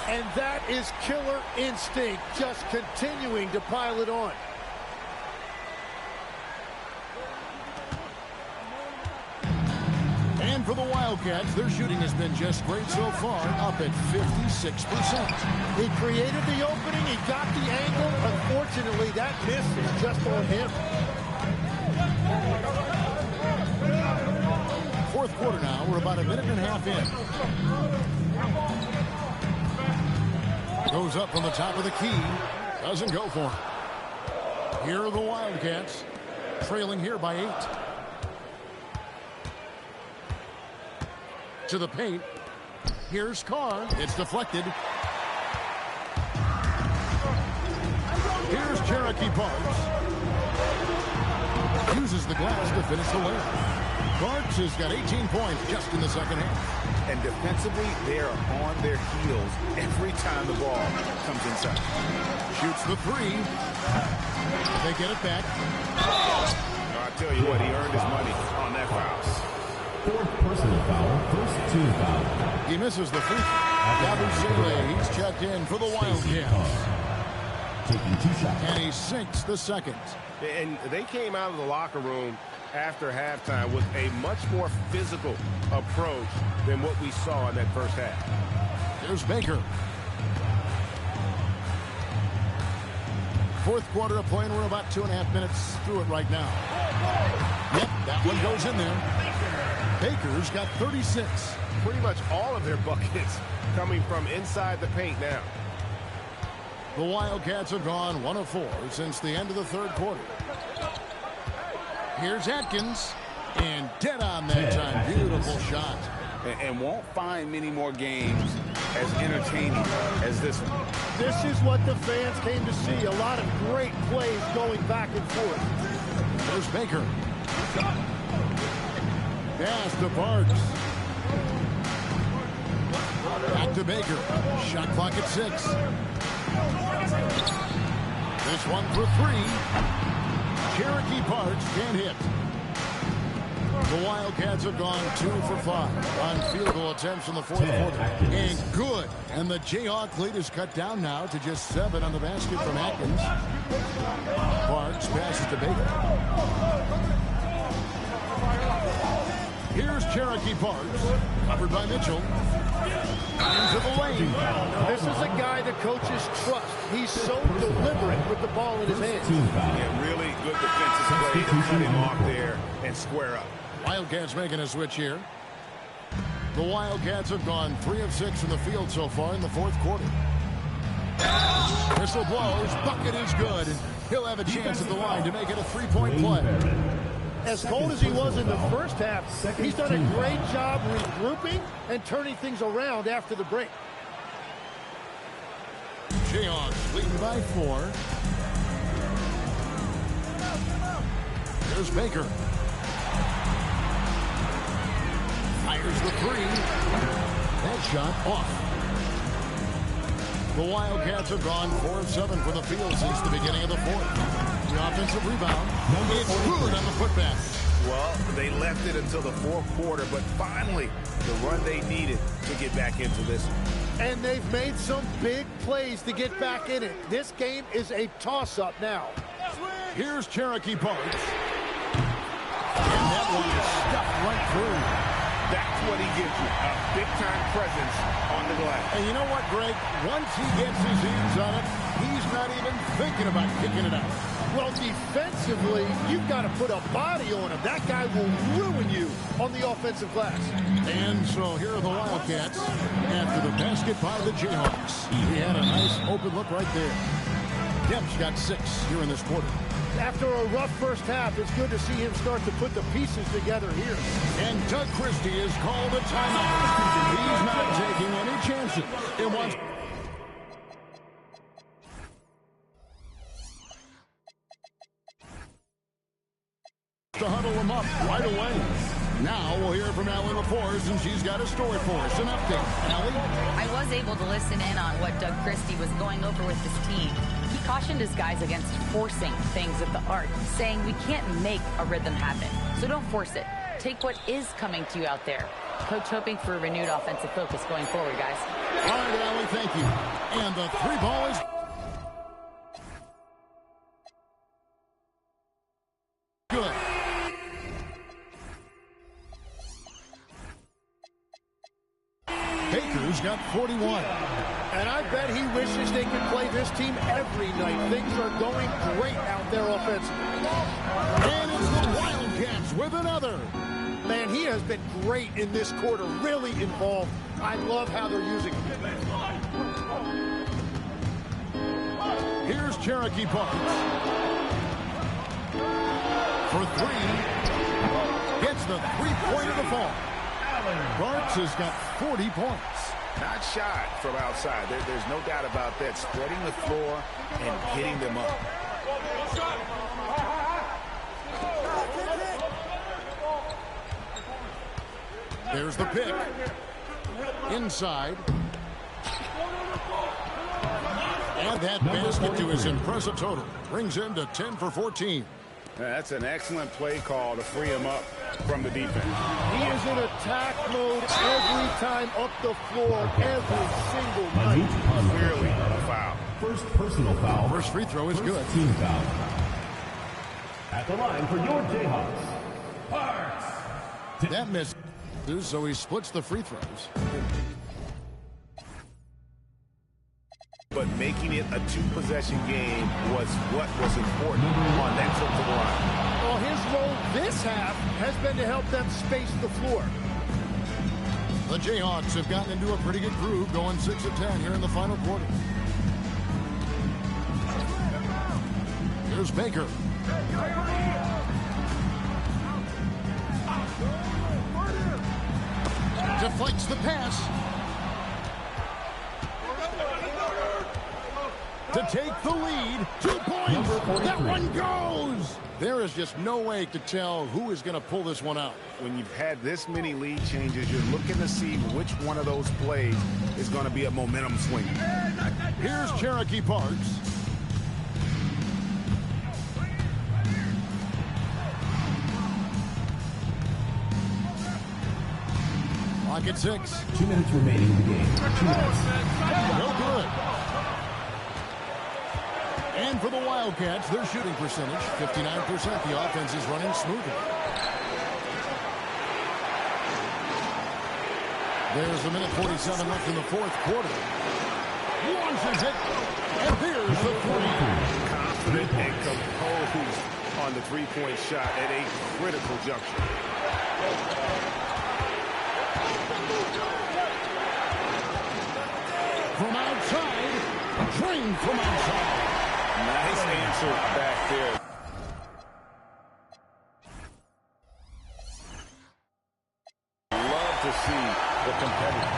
And that is killer instinct, just continuing to pile it on. And for the Wildcats, their shooting has been just great so far, up at 56%. He created the opening, he got the angle. Unfortunately, that miss is just on him. Fourth quarter now, we're about a minute and a half in. Goes up on the top of the key, doesn't go for it. Here are the Wildcats, trailing here by 8. To the paint. Here's Carr. It's deflected. Here's Cherokee Parks. Uses the glass to finish the layup. Parks has got 18 points just in the second half. And defensively, they are on their heels every time the ball comes inside. Shoots the 3. They get it back. I tell you what, he earned his money on that foul. 4th personal foul, first team foul. He misses the free throw. Yabusele, he's checked in for the Wildcats. Taking 2 shots. And he sinks the second. And they came out of the locker room after halftime with a much more physical approach than what we saw in that first half. There's Baker. Fourth quarter of play, and we're about 2.5 minutes through it right now. Yep, that one goes in there. Baker's got 36. Pretty much all of their buckets coming from inside the paint now. The Wildcats have gone 1 of 4 since the end of the third quarter. Here's Atkins, and dead on that time. Beautiful shot. and won't find many more games as entertaining as this one. This is what the fans came to see. A lot of great plays going back and forth. There's Baker. Pass to Parks. Back to Baker. Shot clock at 6. This one for 3. Cherokee Parks can't hit. The Wildcats have gone 2 for 5 on field goal attempts in the fourth quarter. And good. And the Jayhawk lead is cut down now to just 7 on the basket from Atkins. Parks passes to Baker. Here's Cherokee Parks. Covered by Mitchell. Into the lane. This is a guy the coaches trust. He's so deliberate with the ball in his hands. Yeah, really good defensive play to cut him off there and square up. Wildcats making a switch here. The Wildcats have gone 3 of 6 from the field so far in the fourth quarter. Whistle blows. Bucket is good. And he'll have a chance at the line to make it a 3-point play. As cold as he was in the first half, he's done a great job regrouping and turning things around after the break. Jayhawks leading by 4. There's Baker. Fires the 3. That shot off. The Wildcats have gone 4 of 7 from the field since the beginning of the fourth. The offensive rebound. It's good on the putback. Well, they left it until the fourth quarter, but finally the run they needed to get back into this one. And they've made some big plays to get back in it. This game is a toss-up now. Here's Cherokee Parks. And that one is stuffed right through. That's what he gives you, a big-time presence on the glass. And you know what, Greg? Once he gets his hands on it, he's not even thinking about kicking it out. Well, defensively, you've got to put a body on him. That guy will ruin you on the offensive glass. And so here are the Wildcats after the basket by the Jayhawks. He had a nice open look right there. Kemp's got 6 here in this quarter. After a rough first half, it's good to see him start to put the pieces together here. And Doug Christie has called a timeout. He's not taking any chances. It wants... to huddle him up right away. Now we'll hear from Allie LaForce, and she's got a story for us. An update. Allie? I was able to listen in on what Doug Christie was going over with his team. He cautioned his guys against forcing things at the arc, saying we can't make a rhythm happen. So don't force it. Take what is coming to you out there. Coach hoping for a renewed offensive focus going forward, guys. All right, Allie, thank you. And the 3 ball is... good. Baker's got 41. And I bet he wishes they could play this team every night. Things are going great out there offensively. And it's the Wildcats with another. Man, he has been great in this quarter, really involved. I love how they're using him. Here's Cherokee Parks. For 3. Gets the 3-pointer to fall. Parks has got 40 points. Not shot from outside. There's no doubt about that. Spreading the floor and hitting them up. There's the pick. Inside. And that basket to his impressive total brings him to 10 for 14. That's an excellent play call to free him up from the defense. He is in attack mode every time up the floor, every single night. Clearly a foul. First personal foul. First free throw is good. Team foul. At the line for your Jayhawks, Parks. That misses, so he splits the free throws. But making it a 2-possession game was what was important on that trip to the line. Well, his role this half has been to help them space the floor. The Jayhawks have gotten into a pretty good groove, going 6 of 10 here in the final quarter. Here's Baker. Deflects the pass. To take the lead. 2 points. That one goes. There is just no way to tell who is going to pull this one out. When you've had this many lead changes, you're looking to see which one of those plays is going to be a momentum swing. Here's Cherokee Parks. Lock at 6. 2 minutes remaining in the game. 2 minutes. No good. And for the Wildcats, their shooting percentage, 59%. The offense is running smoothly. There's a minute 47 left in the fourth quarter. Launches it. And here's the three. Confident and composed on the three-point shot at a critical juncture. From outside. Drained from outside. Nice answer back there. Love to see the competitor.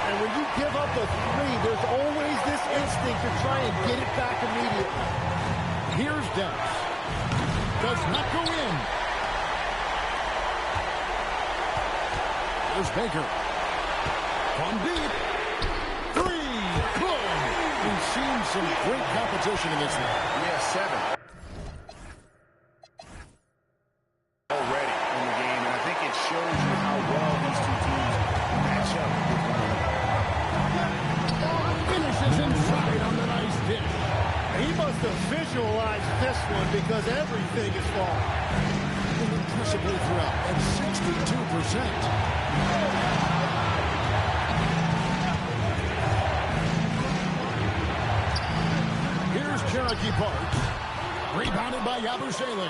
And when you give up a three, there's always this instinct to try and get it back immediately. Here's Dennis. Does not go in. There's Baker. From deep. Three. Good. We've seen some great competition in this one. Yeah, 7. Already in the game, and I think it shows you how well these two teams match up with one another. Finishes inside on the nice dish. He must have visualized this one because everything is falling. Impressively throughout at 62%. Cherokee Parks. Rebounded by Yabusele.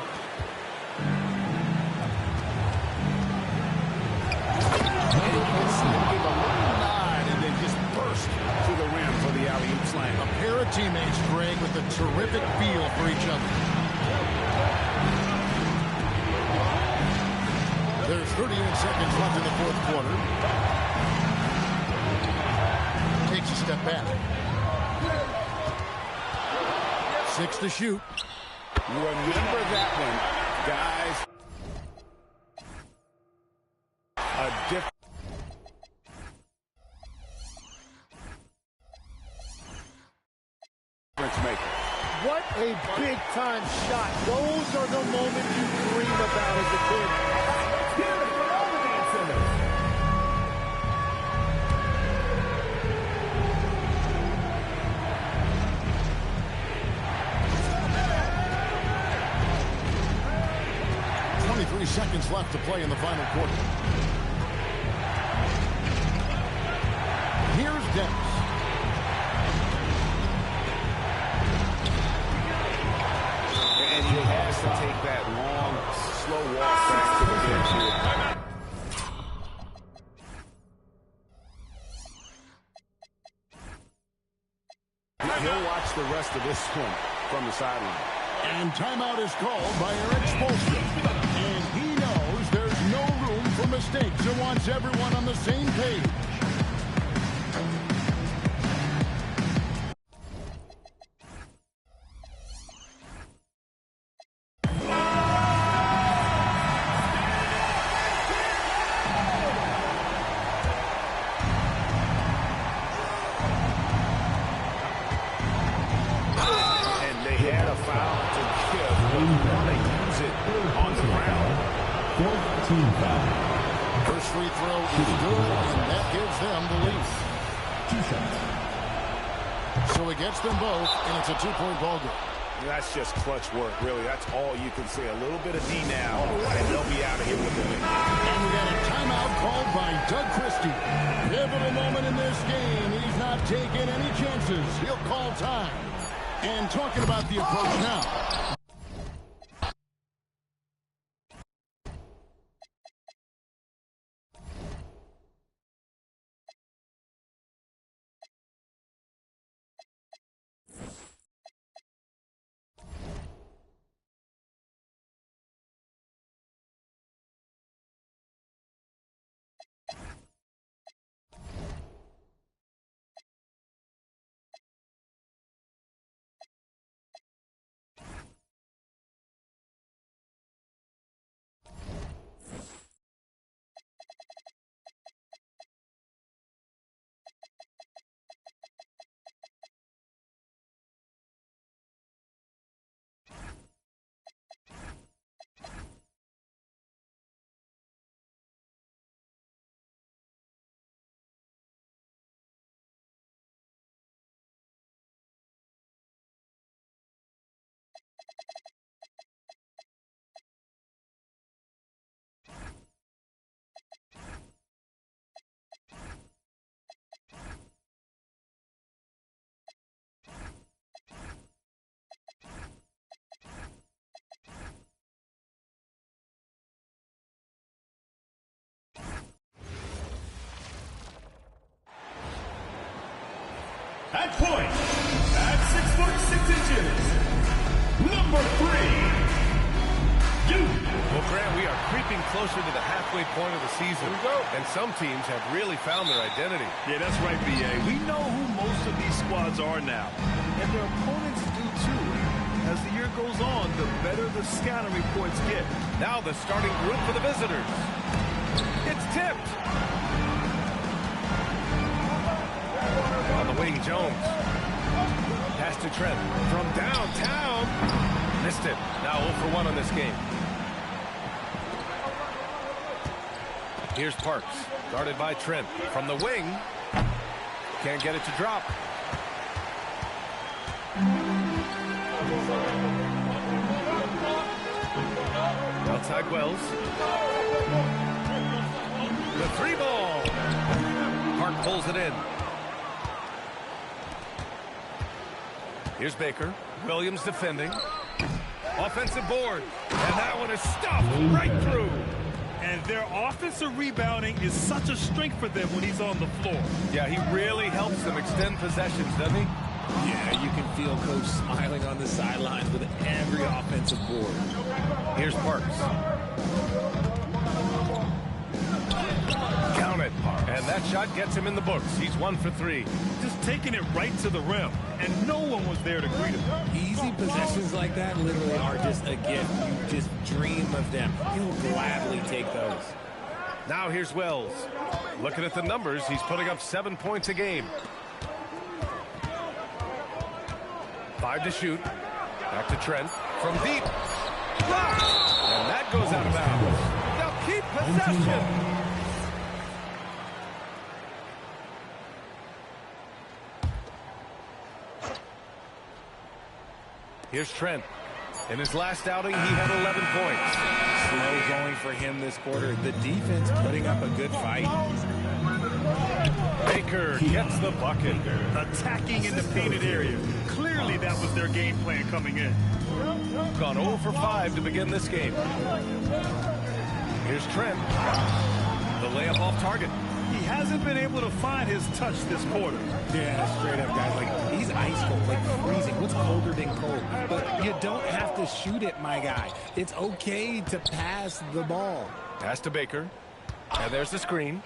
Gave a little nod and then just burst to the rim for the alley-oop slam. A pair of teammates, Greg, with a terrific feel for each other. There's 38 seconds left in the fourth quarter. Takes a step back. 6 to shoot. Remember that one, guys. A difference maker. What a big-time shot. Those are the moments you dream about as a kid. Let's hear it for all the dancers. Seconds left to play in the final quarter. Here's Dennis. And he has to take that long, slow walk back to the bench here. He'll watch the rest of this one from the sideline. And timeout is called by Eric Spoelstra. And he knows there's no room for mistakes and wants everyone on the same page. And they had a foul to give. They use it on the ground. 4th team foul. First free throw is good, and that gives them the lead. 2 shots. So he gets them both, and it's a 2-point ball game. That's just clutch work, really. That's all you can say. A little bit of D now, and they'll be out of here with the win. And we got a timeout called by Doug Christie. Pivotal moment in this game. He's not taking any chances. He'll call time. And talking about the approach now. At point, at 6'6", number 3. Well, Grant, we are creeping closer to the halfway point of the season, and some teams have really found their identity. Yeah, that's right, B.A. We know who most of these squads are now, and their opponents do too. As the year goes on, the better the scouting reports get. Now the starting group for the visitors. It's tipped. On the wing, Jones. Pass to Trent from downtown. Missed it. Now 0 for 1 on this game. Here's Parks, guarded by Trent. From the wing, can't get it to drop. Outside Wells. The 3-ball. Park pulls it in. Here's Baker. Williams defending. Offensive board. And that one is stuffed right through. And their offensive rebounding is such a strength for them when he's on the floor. Yeah, he really helps them extend possessions, doesn't he? Yeah, you can feel Coach smiling on the sidelines with every offensive board. Here's Parks. Count it. And that shot gets him in the books. He's 1 for 3. Just taking it right to the rim, and no one was there to greet him. Easy possessions like that literally are just a gift. You just dream of them. He'll gladly take those. Now here's Wells. Looking at the numbers, he's putting up 7 points a game. 5 to shoot. Back to Trent. From deep. Blocked. And that goes out of bounds. They'll keep possession. Here's Trent. In his last outing, he had 11 points. Slow going for him this quarter. The defense putting up a good fight. Baker gets the bucket. Attacking in the painted area. Clearly that was their game plan coming in. Gone 0 for 5 to begin this game. Here's Trent. The layup off target. He hasn't been able to find his touch this quarter. Yeah, straight up, guys. Like, he's ice cold, like freezing. What's colder than cold? But you don't have to shoot it, my guy. It's okay to pass the ball. Pass to Baker. And there's the screen.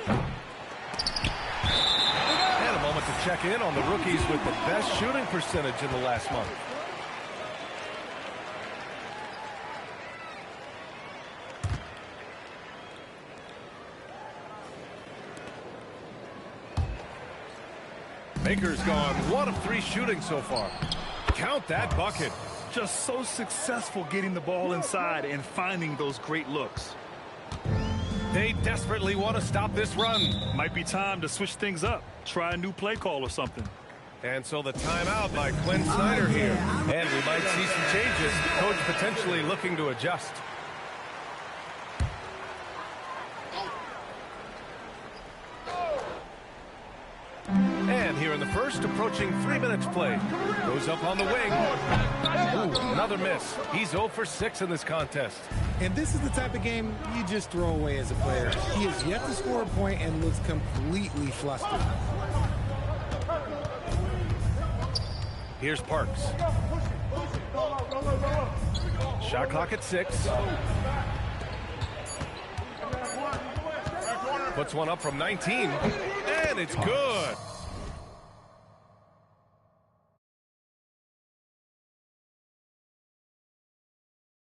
And a moment to check in on the rookies with the best shooting percentage in the last month. Baker's gone 1 of 3 shooting so far. Count that bucket. Just so successful getting the ball inside and finding those great looks. They desperately want to stop this run. Might be time to switch things up. Try a new play call or something. And so the timeout by Quinn Snyder here. And we might see some changes. Coach potentially looking to adjust. And here in the first, approaching 3 minutes play. Goes up on the wing. Ooh, another miss. He's 0 for 6 in this contest. And this is the type of game you just throw away as a player. He has yet to score a point and looks completely flustered. Here's Parks. Shot clock at 6. Puts one up from 19. And it's good.